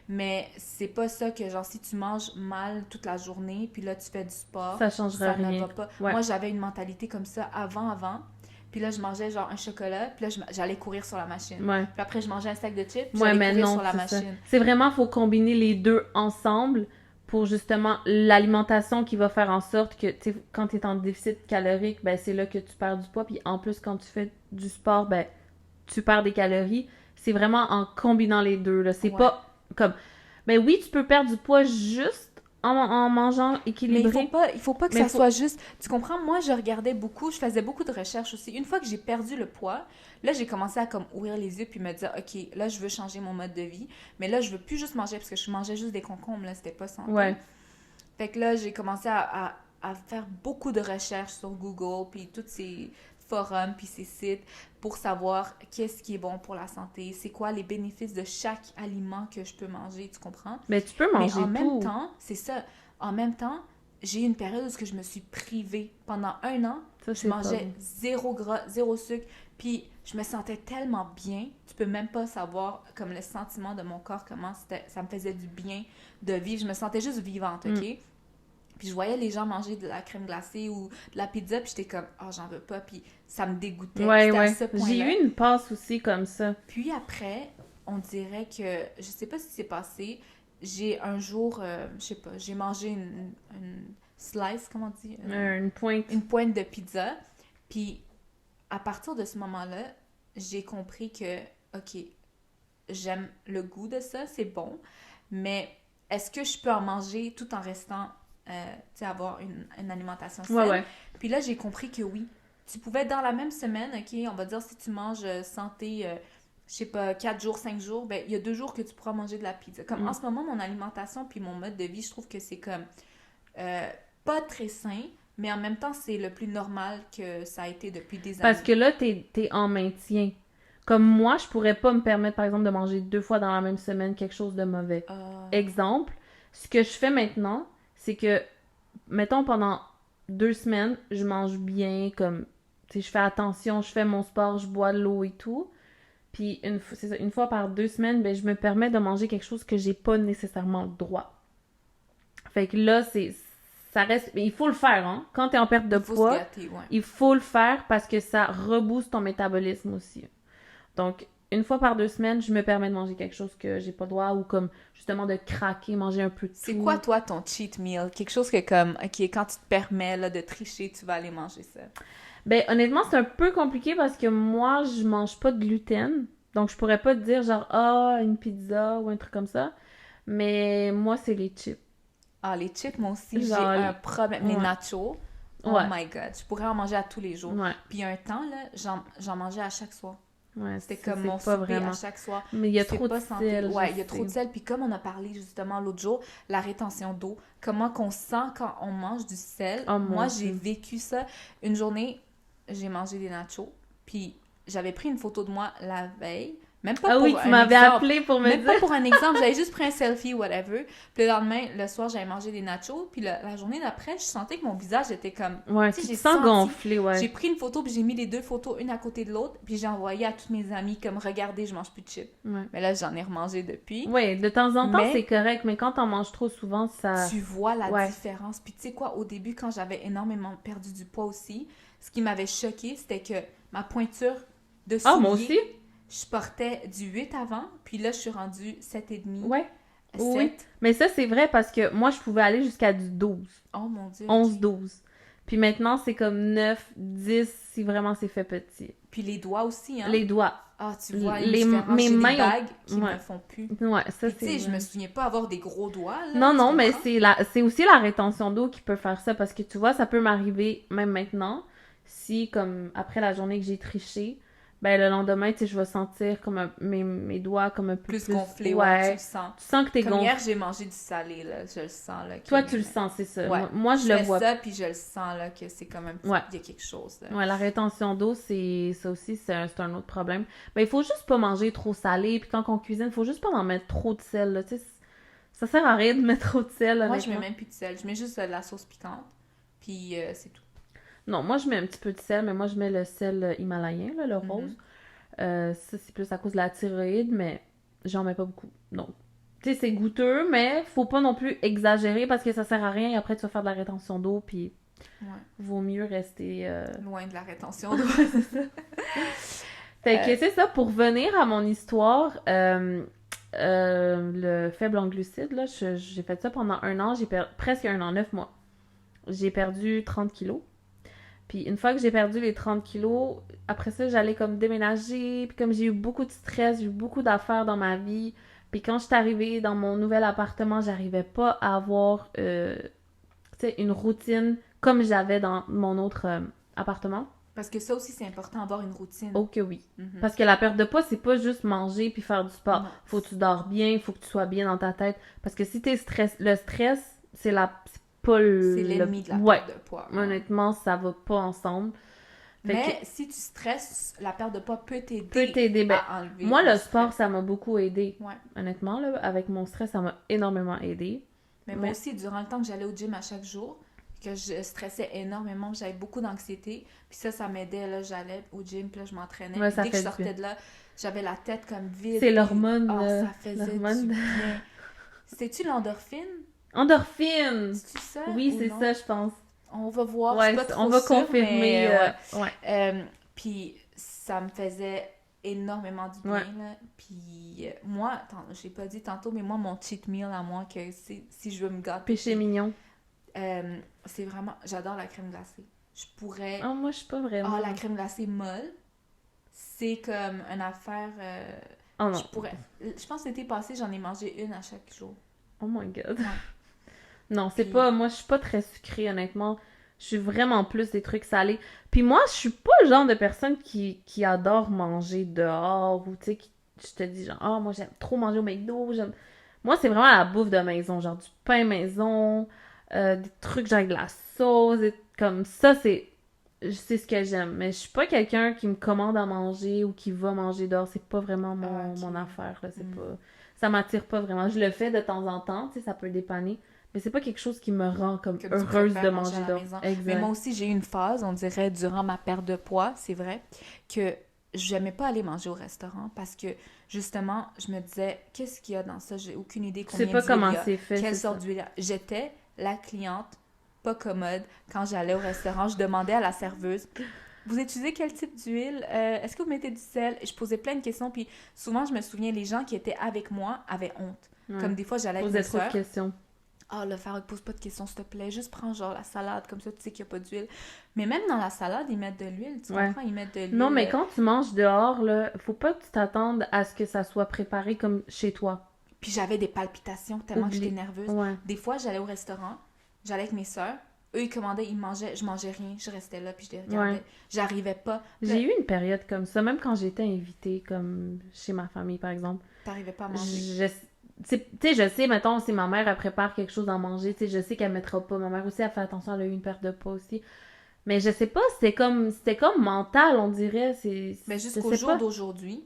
Mais c'est pas ça que, genre, si tu manges mal toute la journée, puis là, tu fais du sport, ça changera rien. Ne va pas. Moi, j'avais une mentalité comme ça avant. Puis là, je mangeais genre un chocolat, puis là, j'allais courir sur la machine. Puis après, je mangeais un sac de chips, puis j'allais courir sur la machine. C'est vraiment, il faut combiner les deux ensemble pour justement l'alimentation qui va faire en sorte que, tu sais, quand tu es en déficit calorique, ben c'est là que tu perds du poids. Puis en plus, quand tu fais du sport, ben tu perds des calories. C'est vraiment en combinant les deux, là. C'est pas comme... Ben oui, tu peux perdre du poids juste en mangeant équilibré. Mais il faut pas que ça soit juste... Tu comprends? Moi, je regardais beaucoup, je faisais beaucoup de recherches aussi. Une fois que j'ai perdu le poids, là, j'ai commencé à comme ouvrir les yeux puis me dire, OK, là, je veux changer mon mode de vie. Mais là, je veux plus juste manger parce que je mangeais juste des concombres, là, c'était pas santé. Fait que là, j'ai commencé à faire beaucoup de recherches sur Google puis tous ces forums puis ces sites pour savoir qu'est-ce qui est bon pour la santé, c'est quoi les bénéfices de chaque aliment que je peux manger, tu comprends? Mais tu peux manger tout. Mais en même temps, c'est ça, en même temps, j'ai eu une période où je me suis privée. Pendant 1 an, je mangeais zéro gras, zéro sucre, puis je me sentais tellement bien, tu peux même pas savoir comme le sentiment de mon corps, comment ça me faisait du bien de vivre, je me sentais juste vivante, OK? Puis je voyais les gens manger de la crème glacée ou de la pizza, puis j'étais comme, j'en veux pas, puis ça me dégoûtait. À ce point-là. J'ai eu une passe aussi comme ça. Puis après, on dirait que, je sais pas ce qui s'est passé, j'ai un jour, je sais pas, j'ai mangé une slice, comment on dit? Une pointe. Une pointe de pizza. Puis à partir de ce moment-là, j'ai compris que, OK, j'aime le goût de ça, c'est bon, mais est-ce que je peux en manger tout en restant... avoir une alimentation saine. Puis là, j'ai compris que oui, tu pouvais, dans la même semaine, OK, on va dire si tu manges santé, je sais pas, 4 jours, 5 jours, ben il y a 2 jours que tu pourras manger de la pizza. Comme en ce moment, mon alimentation puis mon mode de vie, je trouve que c'est comme pas très sain, mais en même temps, c'est le plus normal que ça a été depuis des années. Parce que là, t'es en maintien. Comme moi, je pourrais pas me permettre, par exemple, de manger 2 fois dans la même semaine quelque chose de mauvais. Exemple, ce que je fais maintenant, c'est que, mettons, pendant 2 semaines, je mange bien, comme, tu sais, je fais attention, je fais mon sport, je bois de l'eau et tout. Puis, c'est ça, une fois par 2 semaines, ben, je me permets de manger quelque chose que j'ai pas nécessairement le droit. Fait que là, ça reste... Il faut le faire, hein. Quand t'es en perte de Il faut poids, se gâter, ouais. il faut le faire parce que ça rebooste ton métabolisme aussi. Donc, une fois par 2 semaines, je me permets de manger quelque chose que j'ai pas le droit ou comme, justement, de craquer, manger un peu de tout. C'est quoi, toi, ton cheat meal? Quelque chose que comme, OK, quand tu te permets là, de tricher, tu vas aller manger ça. Ben, honnêtement, c'est un peu compliqué parce que moi, je mange pas de gluten. Donc, je pourrais pas te dire genre, une pizza ou un truc comme ça. Mais moi, c'est les chips. Ah, les chips, moi aussi, j'ai Genre, un problème. Les ouais. nachos, oh Ouais. my God, je pourrais en manger à tous les jours. Ouais. Puis il y a un temps, là, j'en mangeais à chaque soir. Ouais, C'était ça, comme c'est mon pas souper vraiment. à chaque soir. Mais il y a C'est trop de pas santé. sel. Ouais, je il y a trop sais. de sel. Puis comme on a parlé justement l'autre jour, la rétention d'eau, comment qu'on sent quand on mange du sel. Oh, mon Moi, Dieu. j'ai vécu ça. Une journée, j'ai mangé des nachos. Puis j'avais pris une photo de moi la veille. Même pas Ah pour oui, tu un m'avais exemple. appelé pour me Même dire. pas pour un exemple, j'avais juste pris un selfie, whatever. Puis le lendemain, le soir, j'avais mangé des nachos. Puis la journée d'après, je sentais que mon visage était comme... Ouais, tu sais, tu te j'ai sens senti- gonflé, ouais. J'ai pris une photo, puis j'ai mis les 2 photos, une à côté de l'autre. Puis j'ai envoyé à tous mes amis, comme, regardez, je mange plus de chips. Ouais. Mais là, j'en ai remangé depuis. Ouais, de temps en temps, Mais- c'est correct, mais quand t'en manges trop souvent, ça... Tu vois la Ouais. différence. Puis tu sais quoi, au début, quand j'avais énormément perdu du poids aussi, ce qui m'avait choqué, c'était que ma pointure de soulier... Ah, moi aussi? Je portais du 8 avant, puis là, je suis rendue 7,5. Ouais. 7. Oui. Mais ça, c'est vrai parce que moi, je pouvais aller jusqu'à du 12. Oh mon Dieu. 11-12. Puis maintenant, c'est comme 9, 10 si vraiment c'est fait petit. Puis les doigts aussi, hein. Les doigts. Ah, tu vois, les- mes mes mains des bagues qui ouais. me font plus. Ouais, ça, Puis tu sais, je vrai. me souviens pas avoir des gros doigts, là. Non, tu non, mais comprends? c'est aussi la rétention d'eau qui peut faire ça parce que tu vois, ça peut m'arriver même maintenant si, comme après la journée que j'ai triché, ben le lendemain, tu sais, je vais sentir comme mes doigts comme un peu Plus plus gonflé, ouais, tu ouais. le sens. Tu sens que t'es Comme gonflé. hier, j'ai mangé du salé, là. Je le sens, là. Toi, tu le sens, c'est ça. Ouais. Moi, je le fais vois. ça, puis je le sens, là, que c'est comme un petit... Ouais. Il y a quelque chose, là. Ouais, la rétention d'eau, c'est ça aussi, c'est un autre problème. Ben, il faut juste pas manger trop salé, puis quand on cuisine, il faut juste pas en mettre trop de sel, là, tu sais. Ça sert à rien de mettre trop de sel, Moi, je honnêtement. mets même plus de sel. Je mets juste de la sauce piquante, puis c'est tout. Non, moi, je mets un petit peu de sel, mais moi, je mets le sel himalayen, là, le Mhm. rose. Ça, c'est plus à cause de la thyroïde, mais j'en mets pas beaucoup. Donc, tu sais, c'est goûteux, mais faut pas non plus exagérer parce que ça sert à rien et après, tu vas faire de la rétention d'eau, puis Ouais. vaut mieux rester... Loin de la rétention d'eau. Fait que c'est ça, pour revenir à mon histoire, le faible en glucides, là, j'ai fait ça pendant 1 an, presque 1 an, 9 mois. J'ai perdu 30 kilos. Puis une fois que j'ai perdu les 30 kilos, après ça, j'allais comme déménager. Puis comme j'ai eu beaucoup de stress, j'ai eu beaucoup d'affaires dans ma vie. Puis quand je suis arrivée dans mon nouvel appartement, j'arrivais pas à avoir tu sais, une routine comme j'avais dans mon autre appartement. Parce que ça aussi, c'est important d'avoir une routine. Oh que oui. Mhm. Parce que la perte de poids, c'est pas juste manger puis faire du sport. Non. Faut que tu dors bien, faut que tu sois bien dans ta tête. Parce que si t'es le stress, c'est pas C'est l'ennemi de la ouais. perte de poids. Honnêtement, ça va pas ensemble. Fait Mais si tu stresses, la perte de poids peut t'aider, peut t'aider. Ben, à enlever moi, le stress. sport, ça m'a beaucoup aidé. Ouais. Honnêtement, là, avec mon stress, ça m'a énormément aidé. Mais moi aussi, durant le temps que j'allais au gym à chaque jour, que je stressais énormément, j'avais beaucoup d'anxiété, puis ça m'aidait, là, j'allais au gym, puis là, je m'entraînais. Ouais, Puis ça dès que je fait du sortais de là, j'avais la tête comme vide. C'est puis- l'hormone. Ah, ça faisait l'hormone. du bien. C'était-tu l'endorphine? Endorphine! C'est-tu ça? Oui, ou c'est non? ça, je pense. On va voir, Ouais, je suis pas trop on va sûre, confirmer. mais, ouais. puis ça me faisait énormément du bien, Ouais. là. Puis moi, je l'ai pas dit tantôt, mais moi, mon cheat meal à moi, que si je veux me gâter, Péché mignon. c'est vraiment... J'adore la crème glacée. Je pourrais... Ah, moi, je suis pas vraiment. Ah, la crème glacée molle, c'est comme une affaire... Oh non. Je pourrais... Je pense que l'été passé, j'en ai mangé une à chaque jour. Oh my god. Ouais. Non, c'est Puis- pas... Moi, je suis pas très sucrée, honnêtement. Je suis vraiment plus des trucs salés. Puis moi, je suis pas le genre de personne qui adore manger dehors ou tu sais, je te dis genre, ah, moi j'aime trop manger au McDo. Moi, c'est vraiment la bouffe de maison, genre du pain maison, des trucs genre avec de la sauce, comme ça, c'est ce que j'aime. Mais je suis pas quelqu'un qui me commande à manger ou qui va manger dehors. C'est pas vraiment mon affaire, là. Ça m'attire pas vraiment. Je le fais de temps en temps, tu sais, ça peut dépanner. Mais c'est pas quelque chose qui me rend comme heureuse de manger dehors. Exact. Mais moi aussi, j'ai eu une phase, on dirait, durant ma perte de poids, c'est vrai, que j'aimais pas aller manger au restaurant parce que, justement, je me disais, qu'est-ce qu'il y a dans ça? J'ai aucune idée combien d'huile il y a. Tu sais pas comment c'est fait, quelle sorte d'huile il y a. J'étais la cliente pas commode quand j'allais au restaurant. Je demandais à la serveuse, vous utilisez quel type d'huile? Est-ce que vous mettez du sel? Je posais plein de questions, puis souvent, je me souviens, les gens qui étaient avec moi avaient honte. Ouais. Comme des fois, j'allais avec Posais mes trop de soeurs. questions. Ah, le Farouk, pose pas de questions, s'il te plaît. Juste prends genre la salade, comme ça, tu sais qu'il n'y a pas d'huile. Mais même dans la salade, ils mettent de l'huile, tu comprends? Ils mettent de l'huile. Non, mais quand tu manges dehors, là, faut pas que tu t'attendes à ce que ça soit préparé comme chez toi. Puis j'avais des palpitations tellement que j'étais nerveuse. Ouais. Des fois, j'allais au restaurant, j'allais avec mes soeurs. Eux, ils commandaient, ils mangeaient, je mangeais rien. Je restais là, puis je les regardais. Ouais. J'arrivais pas. J'ai eu une période comme ça, même quand j'étais invitée, comme chez ma famille, par exemple. T'arrivais pas à manger. Tu sais, je sais, mettons, si ma mère, elle prépare quelque chose à manger, tu sais, je sais qu'elle mettra pas. Ma mère aussi, elle fait attention, elle a eu une perte de poids aussi. Mais je sais pas, c'était comme mental, on dirait. Mais jusqu'au jour d'aujourd'hui,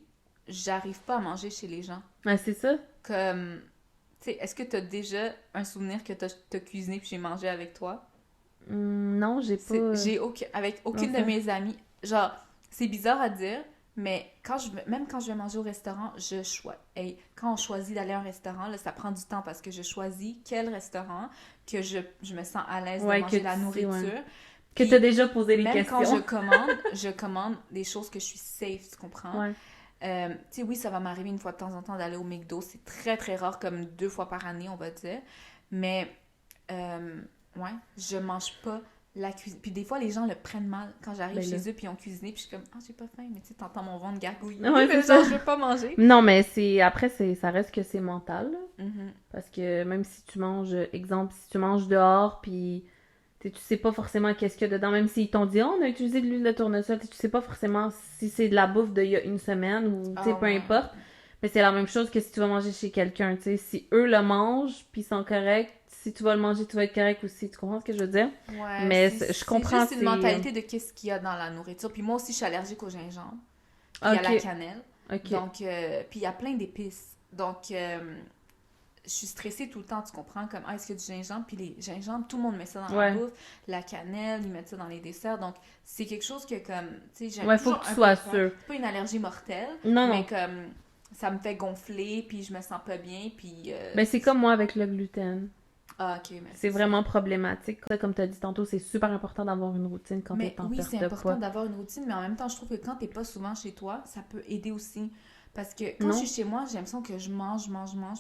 j'arrive pas à manger chez les gens. Ouais, c'est ça. Comme, tu sais, est-ce que t'as déjà un souvenir que t'as cuisiné puis j'ai mangé avec toi? Non, j'ai pas. Avec aucune de mes amies. Genre, c'est bizarre à dire, mais même quand je vais manger au restaurant, quand on choisit d'aller à un restaurant, là, ça prend du temps parce que je choisis quel restaurant que je me sens à l'aise de manger la nourriture. Ouais. Que t'as déjà posé les questions. Même quand je commande des choses que je suis safe, tu comprends? Ouais. Tu sais, oui, ça va m'arriver une fois de temps en temps d'aller au McDo. C'est très, très rare, comme 2 fois par année, on va dire. Mais, ouais, je mange pas la cuisine. Puis des fois, les gens le prennent mal quand j'arrive chez eux, puis ils ont cuisiné, puis je suis comme, ah, j'ai pas faim, mais tu sais, t'entends mon ventre gargouiller. Ouais, mais genre, je veux pas manger. Non, mais après, ça reste que c'est mental. Mm-hmm. Parce que même si tu manges, exemple, si tu manges dehors, puis tu sais pas forcément qu'est-ce qu'il y a dedans, même s'ils t'ont dit, oh, on a utilisé de l'huile de tournesol, tu sais pas forcément si c'est de la bouffe d'il y a une semaine ou, tu sais, peu importe. Mais c'est la même chose que si tu vas manger chez quelqu'un, tu sais. Si eux le mangent, puis ils sont corrects, si tu vas le manger, tu vas être correct aussi. Tu comprends ce que je veux dire? Ouais. Mais je comprends. C'est juste une mentalité de qu'est-ce qu'il y a dans la nourriture. Puis moi aussi, je suis allergique au gingembre. Puis à la cannelle. Donc, puis il y a plein d'épices. Donc, je suis stressée tout le temps, tu comprends? Comme, est-ce qu'il y a du gingembre? Puis les gingembres, tout le monde met ça dans la bouffe. La cannelle, ils mettent ça dans les desserts. Donc, c'est quelque chose que, comme, tu sais, j'aime ouais, faut que tu sois sûr. C'est pas une allergie mortelle. Non, mais comme, ça me fait gonfler, puis je me sens pas bien, puis... ben, c'est comme moi avec le gluten. Ah, ok. Mais c'est vraiment problématique. Comme tu as dit tantôt, c'est super important d'avoir une routine quand tu es en perte de poids. Oui, c'est important d'avoir une routine, mais en même temps, je trouve que quand tu n'es pas souvent chez toi, ça peut aider aussi. Parce que quand je suis chez moi, j'ai l'impression que je mange,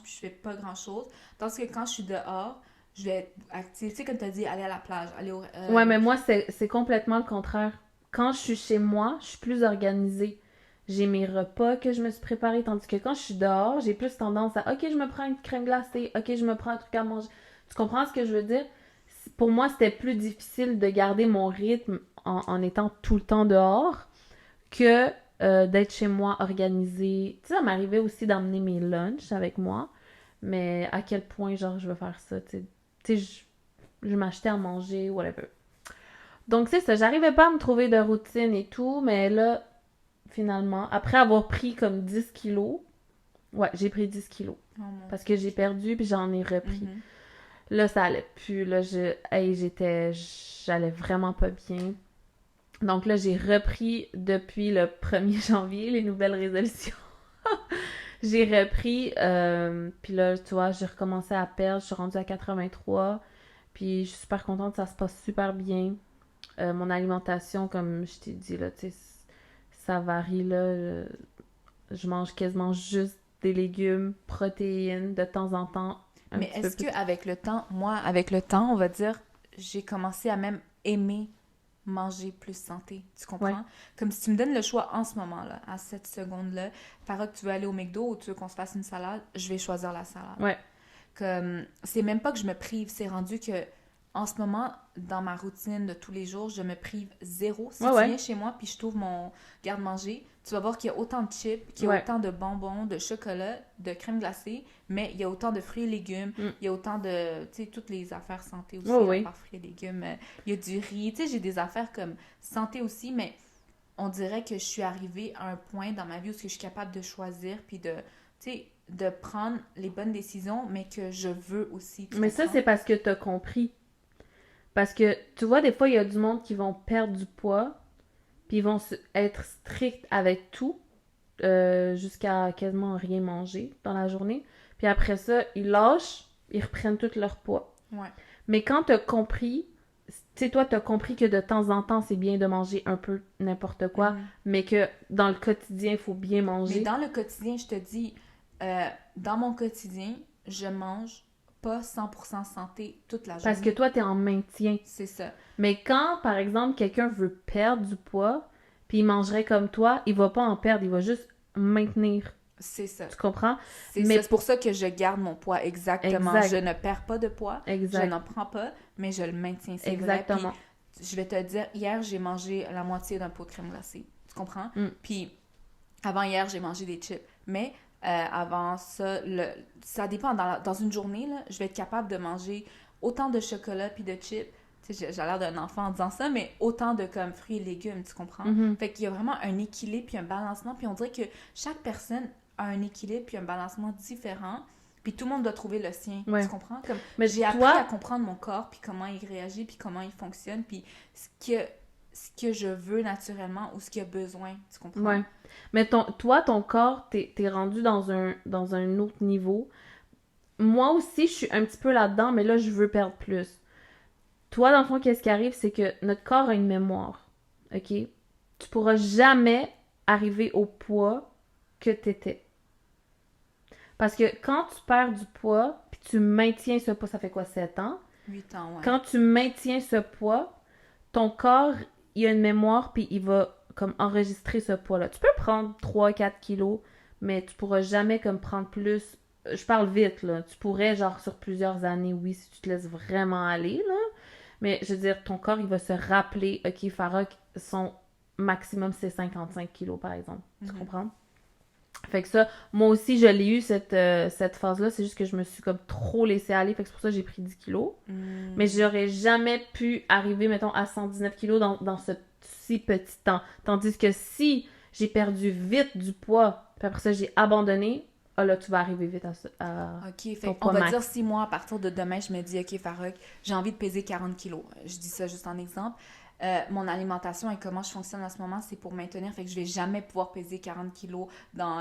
puis je fais pas grand-chose. Tandis que quand je suis dehors, je vais être active. Tu sais, comme tu as dit, aller à la plage, aller au... Ouais, mais moi, c'est complètement le contraire. Quand je suis chez moi, je suis plus organisée. J'ai mes repas que je me suis préparés, tandis que quand je suis dehors, j'ai plus tendance à « Ok, je me prends une crème glacée. Ok, je me prends un truc à manger. » Tu comprends ce que je veux dire? Pour moi, c'était plus difficile de garder mon rythme en étant tout le temps dehors que d'être chez moi organisée. Tu sais, ça m'arrivait aussi d'emmener mes lunchs avec moi, mais à quel point, genre, je veux faire ça, tu sais, je m'achetais à manger, whatever. Donc, c'est ça, j'arrivais pas à me trouver de routine et tout, mais là, finalement, après avoir pris comme 10 kilos, ouais, j'ai pris 10 kilos, parce que j'ai perdu, puis j'en ai repris. Mm-hmm. Là, ça allait plus, là, j'allais vraiment pas bien. Donc là, j'ai repris depuis le 1er janvier les nouvelles résolutions. J'ai repris, puis là, tu vois, j'ai recommencé à perdre, je suis rendue à 83, puis je suis super contente, ça se passe super bien. Mon alimentation, comme je t'ai dit, là, tu sais, ça varie, là. Je mange quasiment juste des légumes, protéines, de temps en temps. Mais est-ce qu'avec le temps, on va dire, j'ai commencé à même aimer manger plus santé, tu comprends? Ouais. Comme si tu me donnes le choix en ce moment-là, à cette seconde-là, Farah, tu veux aller au McDo ou tu veux qu'on se fasse une salade, je vais choisir la salade. Ouais. Comme, c'est même pas que je me prive, c'est rendu que en ce moment, dans ma routine de tous les jours, je me prive zéro. Si Ouais, tu ouais. viens chez moi puis je t'ouvre mon garde-manger, tu vas voir qu'il y a autant de chips, qu'il y a Ouais. autant de bonbons, de chocolat, de crème glacée, mais il y a autant de fruits et légumes, il y a autant de, tu sais, toutes les affaires santé aussi, Ouais, à oui. part fruits et légumes. Il y a du riz, tu sais, j'ai des affaires comme santé aussi, mais on dirait que je suis arrivée à un point dans ma vie où je suis capable de choisir puis de, tu sais, de prendre les bonnes décisions, mais que je veux aussi, tu Mais ça, comprends? c'est parce que t'as compris. Parce que, tu vois, des fois, il y a du monde qui vont perdre du poids, puis ils vont être stricts avec tout, jusqu'à quasiment rien manger dans la journée. Puis après ça, ils lâchent, ils reprennent tout leur poids. Ouais. Mais quand t'as compris, tu sais, toi, t'as compris que de temps en temps, c'est bien de manger un peu n'importe quoi, Mhm. mais que dans le quotidien, il faut bien Mais manger. dans le quotidien, je te dis, dans mon quotidien, je mange pas 100% santé toute la journée. Parce que toi, t'es en maintien. C'est ça. Mais quand, par exemple, quelqu'un veut perdre du poids, puis il mangerait comme toi, il va pas en perdre, il va juste maintenir. C'est ça. Tu comprends? C'est Mais ça. C'est pour ça que je garde mon poids exactement. Exact. Je ne perds pas de poids. Je Exact. n'en prends pas, mais je le maintiens. C'est vrai. Exactement. Puis, je vais te dire, hier, j'ai mangé la moitié d'un pot de crème glacée. Tu comprends? Mm. Puis, avant hier, j'ai mangé des chips. Mais avant ça, ça dépend. Dans une journée, là, je vais être capable de manger autant de chocolat puis de chips. Tu sais, j'ai l'air d'un enfant en disant ça, mais autant de comme fruits et légumes, tu comprends? Mhm. Fait qu'il y a vraiment un équilibre puis un balancement. Puis on dirait que chaque personne a un équilibre puis un balancement différent. Puis tout le monde doit trouver le sien. Ouais. Tu comprends? Comme Mais j'ai appris toi, à comprendre mon corps puis comment il réagit puis comment il fonctionne puis ce que je veux naturellement ou ce qu'il a besoin. Tu comprends? ouais. Mais toi, ton corps, t'es rendu dans un autre niveau. Moi aussi, je suis un petit peu là-dedans, mais là, je veux perdre plus. Toi, dans le fond, qu'est-ce qui arrive, c'est que notre corps a une mémoire. OK? Tu pourras jamais arriver au poids que t'étais. Parce que quand tu perds du poids, puis tu maintiens ce poids, ça fait quoi, 7 ans? 8 ans, ouais. Quand tu maintiens ce poids, ton corps, il a une mémoire, puis il va comme enregistrer ce poids-là. Tu peux prendre 3-4 kilos, mais tu pourras jamais comme prendre plus. Je parle vite, là. Tu pourrais, genre, sur plusieurs années, oui, si tu te laisses vraiment aller, là. Mais, je veux dire, ton corps, il va se rappeler, OK, Farah, son maximum, c'est 55 kilos, par exemple. Tu Mhm. comprends? Fait que ça, moi aussi, je l'ai eu, cette phase-là. C'est juste que je me suis comme trop laissée aller. Fait que c'est pour ça que j'ai pris 10 kilos. Mm. Mais j'aurais jamais pu arriver, mettons, à 119 kilos dans ce si petit temps. Tandis que si j'ai perdu vite du poids, puis après ça, j'ai abandonné, ah là, tu vas arriver vite à OK, fait ton on poids va max. dire 6 mois à partir de demain, je me dis, OK, Farouk, j'ai envie de peser 40 kilos. Je dis ça juste en exemple. Mon alimentation et comment je fonctionne en ce moment, c'est pour maintenir. Fait que je vais jamais pouvoir peser 40 kilos dans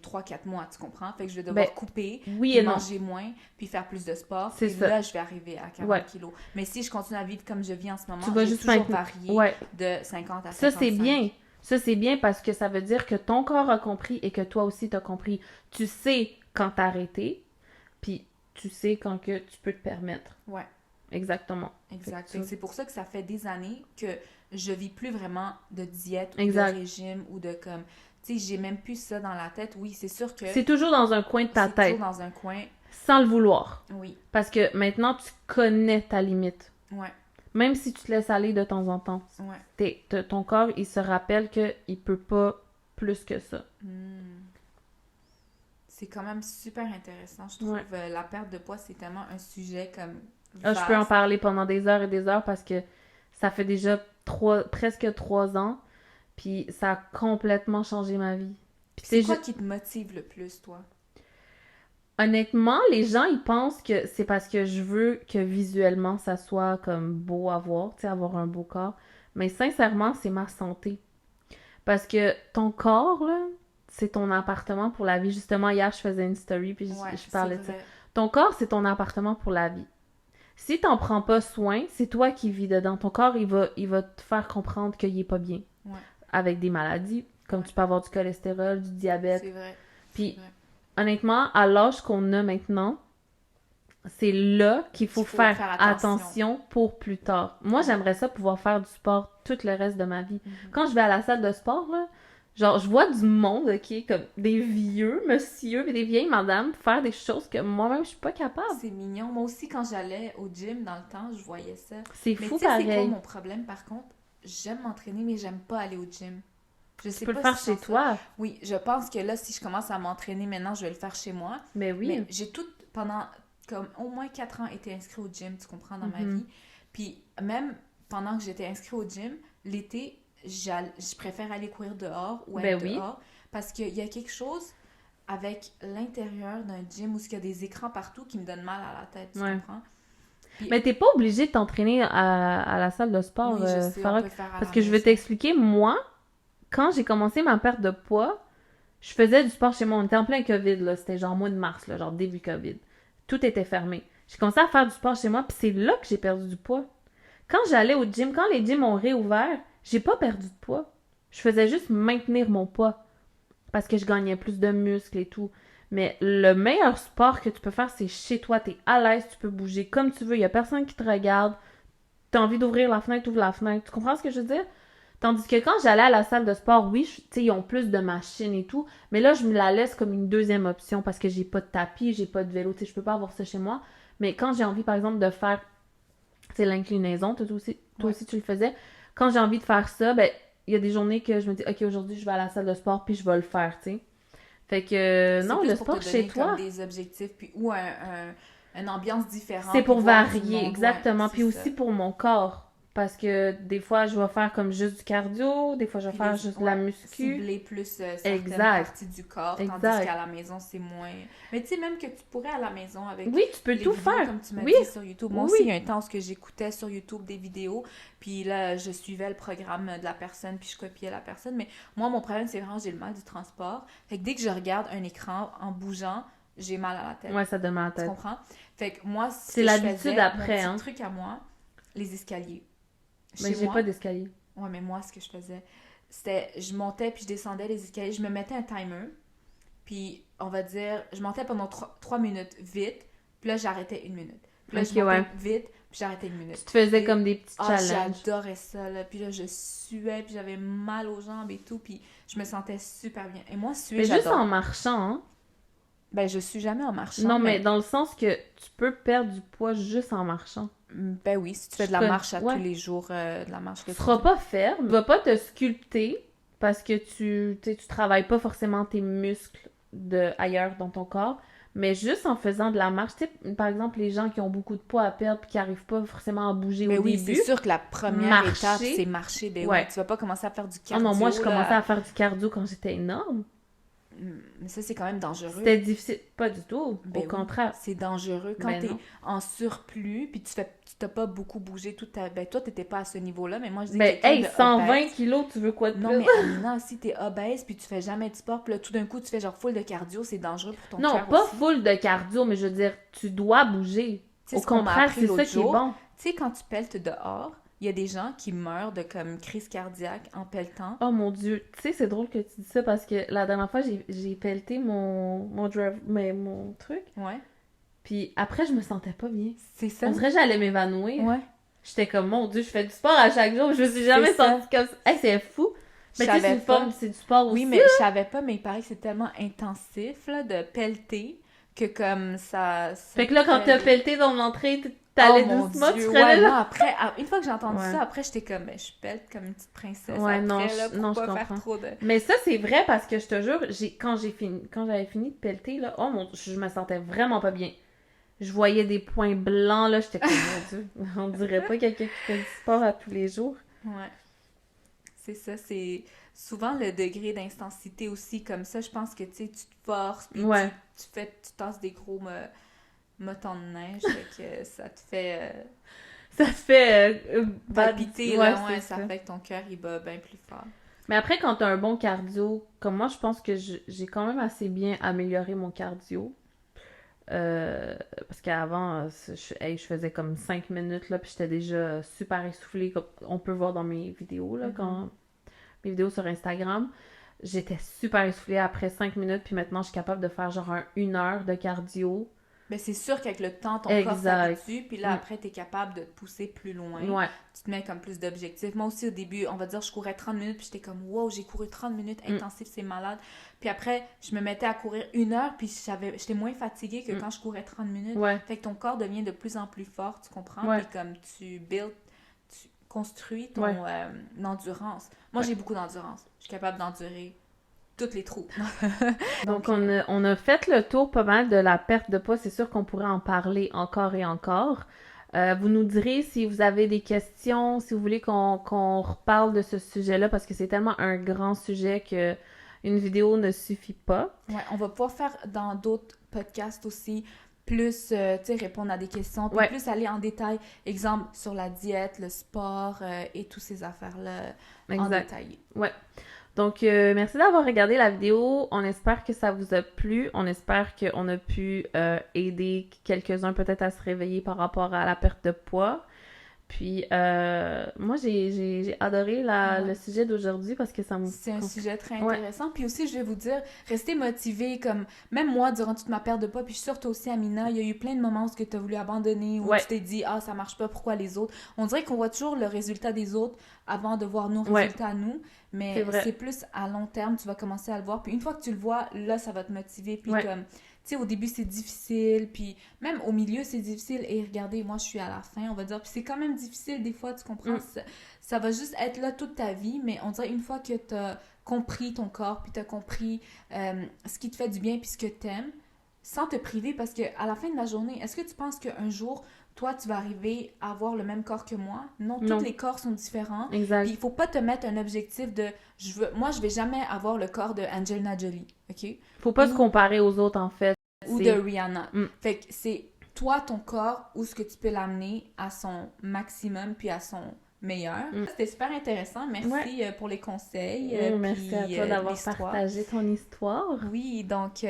3-4 mois, tu comprends? Fait que je vais devoir Ben, couper, Oui puis et non. manger moins, puis faire plus de sport. C'est Et ça. là, je vais arriver à 40 Ouais. kilos. Mais si je continue à vivre comme je vis en ce moment, Tu vas j'ai juste toujours maintenir. varié Ouais. de 50 à Ça, 55. c'est bien. Ça, c'est bien parce que ça veut dire que ton corps a compris et que toi aussi, t'as compris. Tu sais quand t'arrêter, puis tu sais quand que tu peux te permettre. Ouais. Exactement. Exact. Fait que C'est pour ça que ça fait des années que je vis plus vraiment de diète ou Exact. de régime ou de comme... Tu sais, j'ai même plus ça dans la tête. Oui, c'est sûr que C'est toujours dans un coin de ta c'est tête, toujours dans un coin. sans le vouloir. Oui, Parce que maintenant, tu connais ta limite. ouais, Même si tu te laisses aller de temps en temps. ouais. Ton corps, il se rappelle qu'il peut pas plus que ça. Hmm. C'est quand même super intéressant. Je trouve Ouais. la perte de poids, c'est tellement un sujet comme Ah, je peux en vaste. parler pendant des heures et des heures parce que ça fait déjà presque 3 ans. Puis ça a complètement changé ma vie. Puis C'est tu sais, quoi qui te motive le plus, toi? honnêtement, les gens, ils pensent que c'est parce que je veux que visuellement, ça soit comme beau à voir, tu sais, avoir un beau corps. Mais sincèrement, c'est ma santé. Parce que ton corps, là, c'est ton appartement pour la vie. Justement, hier, je faisais une story, puis Ouais, je parlais de c'est ça. vrai. Ton corps, c'est ton appartement pour la vie. Si t'en prends pas soin, c'est toi qui vis dedans. Ton corps, il va te faire comprendre qu'il est pas bien. Ouais. Avec des maladies, comme Ouais. tu peux avoir du cholestérol, du diabète. C'est vrai. Puis, C'est vrai. honnêtement, à l'âge qu'on a maintenant, c'est là qu'il faut faire attention pour plus tard. Moi, j'aimerais ça pouvoir faire du sport tout le reste de ma vie. Mhm. Quand je vais à la salle de sport, là, Genre, je vois du monde, ok, comme des vieux monsieur et des vieilles madames faire des choses que moi-même, je suis pas capable. C'est mignon. Moi aussi, quand j'allais au gym dans le temps, je voyais ça. C'est Mais fou tu sais, c'est quoi pareil. mon problème par contre? J'aime m'entraîner, mais j'aime pas aller au gym. Je Tu sais peux le pas si faire je chez sens ça. toi. Oui, je pense que là, si je commence à m'entraîner maintenant, je vais le faire chez moi. Mais oui. Mais j'ai tout, pendant comme au moins 4 ans, été inscrit au gym, tu comprends, dans ma Mhm. vie. Puis même pendant que j'étais inscrit au gym, l'été, je préfère aller courir dehors ou Ben être oui. dehors parce qu'il y a quelque chose avec l'intérieur d'un gym où il y a des écrans partout qui me donnent mal à la tête, tu Ouais. comprends? Puis, Mais t'es pas obligé de t'entraîner à la salle de sport, oui, je sais, on Farah. peut faire à Parce la que je vais maison. t'expliquer, moi, quand j'ai commencé ma perte de poids, je faisais du sport chez moi. On était en plein COVID, là. C'était genre mois de mars, là, genre début COVID. Tout était fermé. J'ai commencé à faire du sport chez moi, puis c'est là que j'ai perdu du poids. Quand j'allais au gym, quand les gyms ont réouvert, j'ai pas perdu de poids. Je faisais juste maintenir mon poids parce que je gagnais plus de muscles et tout. Mais le meilleur sport que tu peux faire, c'est chez toi. T'es à l'aise, tu peux bouger comme tu veux. Il y a personne qui te regarde. T'as envie d'ouvrir la fenêtre, ouvre la fenêtre. Tu comprends ce que je veux dire? Tandis que quand j'allais à la salle de sport, oui, tu sais, ils ont plus de machines et tout. Mais là, je me la laisse comme une deuxième option parce que j'ai pas de tapis, j'ai pas de vélo. Tu sais, je peux pas avoir ça chez moi. Mais quand j'ai envie, par exemple, de faire, tu sais, l'inclinaison, toi Ouais. aussi, tu le faisais. Quand j'ai envie de faire ça, ben, il y a des journées que je me dis, OK, aujourd'hui, je vais à la salle de sport puis je vais le faire, tu sais. Fait que, C'est non, plus le pour te sport chez donner comme toi, des objectifs, puis ou une ambiance c'est différente, puis pour voir du varier, monde, ouais, exactement. c'est Puis ça. aussi pour mon corps. Parce que des fois, je vais faire comme juste du cardio, des fois, je vais Puis faire juste de la ouais, muscu. cibler plus certaines Exact, parties du corps, tandis exact. qu'à la maison, c'est moins... Mais tu sais, même que tu pourrais à la maison avec Oui, tu peux les tout vidéos, faire. comme tu m'as Oui, dit sur YouTube. Moi oui, aussi, il y a oui. un temps où j'écoutais sur YouTube des vidéos, puis là, je suivais le programme de la personne, puis je copiais la personne. Mais moi, mon problème, c'est vraiment, j'ai le mal du transport. Fait que dès que je regarde un écran en bougeant, j'ai mal à la tête. Ouais, ça donne mal à la Tu tête. comprends? Fait que moi, ce C'est que je l'habitude faisais, mon après, petit hein. truc à moi, les escaliers. Mais Chez j'ai pas moi, d'escalier. ouais, mais moi, ce que je faisais, c'était, je montais puis je descendais les escaliers, je me mettais un timer, puis on va dire, je montais pendant 3 minutes vite, puis là, j'arrêtais 1 minute. Puis là, Ok, je montais ouais. vite, puis j'arrêtais 1 minute. Tu te faisais Et- comme des petits Ah, challenges. j'adorais ça, là. Puis là, je suais, puis j'avais mal aux jambes et tout, puis je me sentais super bien. Et moi, suer, Mais juste en j'adore. marchant, hein. Ben, je suis jamais en marchant, Non, mais mais dans le sens que tu peux perdre du poids juste en marchant. ben oui, si tu fais Je de la connais. marche à Ouais. tous les jours, de la marche Tu que tu seras pas ferme, tu vas pas te sculpter parce que tu travailles pas forcément tes muscles de ailleurs dans ton corps, mais juste en faisant de la marche, tu sais, par exemple, les gens qui ont beaucoup de poids à perdre et qui arrivent pas forcément à bouger Mais au oui, c'est début, sûr que la première étape, marcher. c'est marcher. Ben oui, Ouais. tu vas pas commencer à faire du Oh cardio, non, moi, je commençais là. à faire du cardio quand j'étais énorme. Mais ça, c'est quand même dangereux. C'était difficile. Pas du tout. Ben Au oui, contraire. c'est dangereux. Quand Ben t'es non. en surplus, puis tu t'as pas beaucoup bougé toute ta... Ben toi, t'étais pas à ce niveau-là, mais moi, je dis Ben, quelqu'un hey, de 120 obèse. kilos, tu veux quoi de Non, plus? mais Amina, si t'es obèse, puis tu fais jamais de sport, puis là, tout d'un coup, tu fais genre full de cardio, c'est dangereux pour ton Non, cœur pas aussi. full de cardio, mais je veux dire, tu dois bouger. Tu sais, Au ce qu'on m'a contraire, appris c'est l'autre ça qui est jour, bon. tu sais, quand tu pelletes dehors, il y a des gens qui meurent de comme crise cardiaque en pelletant. Oh mon Dieu, tu sais, c'est drôle que tu dis ça parce que la dernière fois, j'ai pelleté mon truc. Ouais, Puis après, je me sentais pas bien. c'est ça. On dirait que j'allais m'évanouir. Ouais. J'étais comme, mon Dieu, je fais du sport à chaque jour. Je me suis jamais C'est ça. sentie comme ça. Hey, c'est fou. Je Mais tu sais, c'est savais une pas. forme, c'est du sport Oui, aussi. mais je savais pas, mais il paraît que c'est tellement intensif là, de pelleter que comme ça Fait que là, quand te t'as fait- pelleté ton entrée, t'allais Oh mon doucement, tu Dieu, serais ouais, là. non, après, une fois que j'ai entendu Ouais. ça, après j'étais comme, ben, je pelte comme une petite princesse Ouais, après, non, là, pour non, je pas faire comprends. trop de... Mais ça, c'est vrai parce que je te jure, quand j'avais fini de pelleter, là, oh mon Dieu, je me sentais vraiment pas bien. Je voyais des points blancs, là, j'étais comme, mon Dieu, on dirait pas quelqu'un qui fait du sport à tous les jours. Ouais, c'est ça, c'est souvent le degré d'intensité aussi, comme ça, je pense que, tu sais, tu te forces, puis Ouais. tu tasses des gros motons de neige, fait que ça te fait Ça te fait palpiter, ouais, là, ouais, c'est ça ça. fait que ton cœur, il bat bien plus fort. Mais après, quand t'as un bon cardio, comme moi, je pense que j'ai quand même assez bien amélioré mon cardio. Parce qu'avant, je faisais comme 5 minutes, là, puis j'étais déjà super essoufflée, comme on peut voir dans mes vidéos, là, quand mes vidéos sur Instagram. J'étais super essoufflée après 5 minutes, puis maintenant, je suis capable de faire genre 1 heure de cardio. Ben, c'est sûr qu'avec le temps, ton corps Exact. s'habitue, puis là, après, t'es capable de te pousser plus loin. Ouais. Tu te mets comme plus d'objectifs. Moi aussi, au début, on va dire, je courais 30 minutes, puis j'étais comme, wow, j'ai couru 30 minutes intensif, c'est malade. Puis après, je me mettais à courir 1 heure, puis j'étais moins fatiguée que quand je courais 30 minutes. Ouais. Fait que ton corps devient de plus en plus fort, tu comprends? Ouais. Puis comme tu construis ton Ouais. endurance. Moi, j'ai beaucoup d'endurance. Je suis capable d'endurer toutes les trous. Donc, on a fait le tour pas mal de la perte de poids. C'est sûr qu'on pourrait en parler encore et encore. Vous nous direz si vous avez des questions, si vous voulez qu'on reparle de ce sujet-là, parce que c'est tellement un grand sujet que une vidéo ne suffit pas. Ouais, on va pouvoir faire dans d'autres podcasts aussi, plus, tu sais, répondre à des questions, puis Ouais. plus aller en détail, exemple, sur la diète, le sport et toutes ces affaires-là en Exact. détail. Ouais. Donc, merci d'avoir regardé la vidéo. On espère que ça vous a plu. On espère qu'on a pu aider quelques-uns peut-être à se réveiller par rapport à la perte de poids. Puis, moi, j'ai adoré le sujet d'aujourd'hui parce que ça me... C'est un sujet très intéressant. Puis aussi, je vais vous dire, restez motivés. Comme, même moi, durant toute ma perte de poids, puis je suis sûre toi aussi, Amina, il y a eu plein de moments où tu as voulu abandonner, où tu t'es dit, ah, ça marche pas, pourquoi les autres? On dirait qu'on voit toujours le résultat des autres avant de voir nos résultats à nous. Mais c'est plus à long terme, tu vas commencer à le voir. Puis une fois que tu le vois, là, ça va te motiver. Puis comme... Tu sais, au début, c'est difficile, puis même au milieu, c'est difficile. Et regardez, moi, je suis à la fin, on va dire. Puis c'est quand même difficile, des fois, tu comprends? Ça va juste être là toute ta vie, mais on dirait une fois que tu as compris ton corps, puis tu as compris ce qui te fait du bien, puis ce que tu aimes, sans te priver, parce qu'à la fin de la journée, est-ce que tu penses qu'un jour, toi, tu vas arriver à avoir le même corps que moi? Non, tous les corps sont différents. Exact. Puis il faut pas te mettre un objectif de... Moi, je vais jamais avoir le corps de Angelina Jolie, OK? Faut pas se comparer aux autres, en fait. Ou de Rihanna. Fait que c'est toi, ton corps, où est-ce que tu peux l'amener à son maximum puis à son meilleur. C'était super intéressant. Merci pour les conseils. Merci à toi d'avoir partagé ton histoire. Oui, donc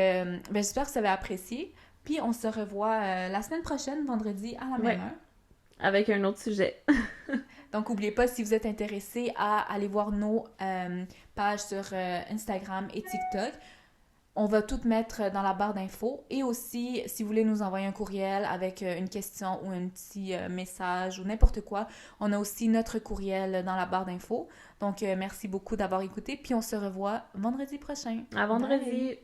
j'espère que vous avez apprécié. Puis on se revoit la semaine prochaine, vendredi, à la même heure. Avec un autre sujet. Donc, n'oubliez pas, si vous êtes intéressé à aller voir nos pages sur Instagram et TikTok, on va tout mettre dans la barre d'infos. Et aussi, si vous voulez nous envoyer un courriel avec une question ou un petit message ou n'importe quoi, on a aussi notre courriel dans la barre d'infos. Donc, merci beaucoup d'avoir écouté. Puis, on se revoit vendredi prochain. À vendredi! Bye.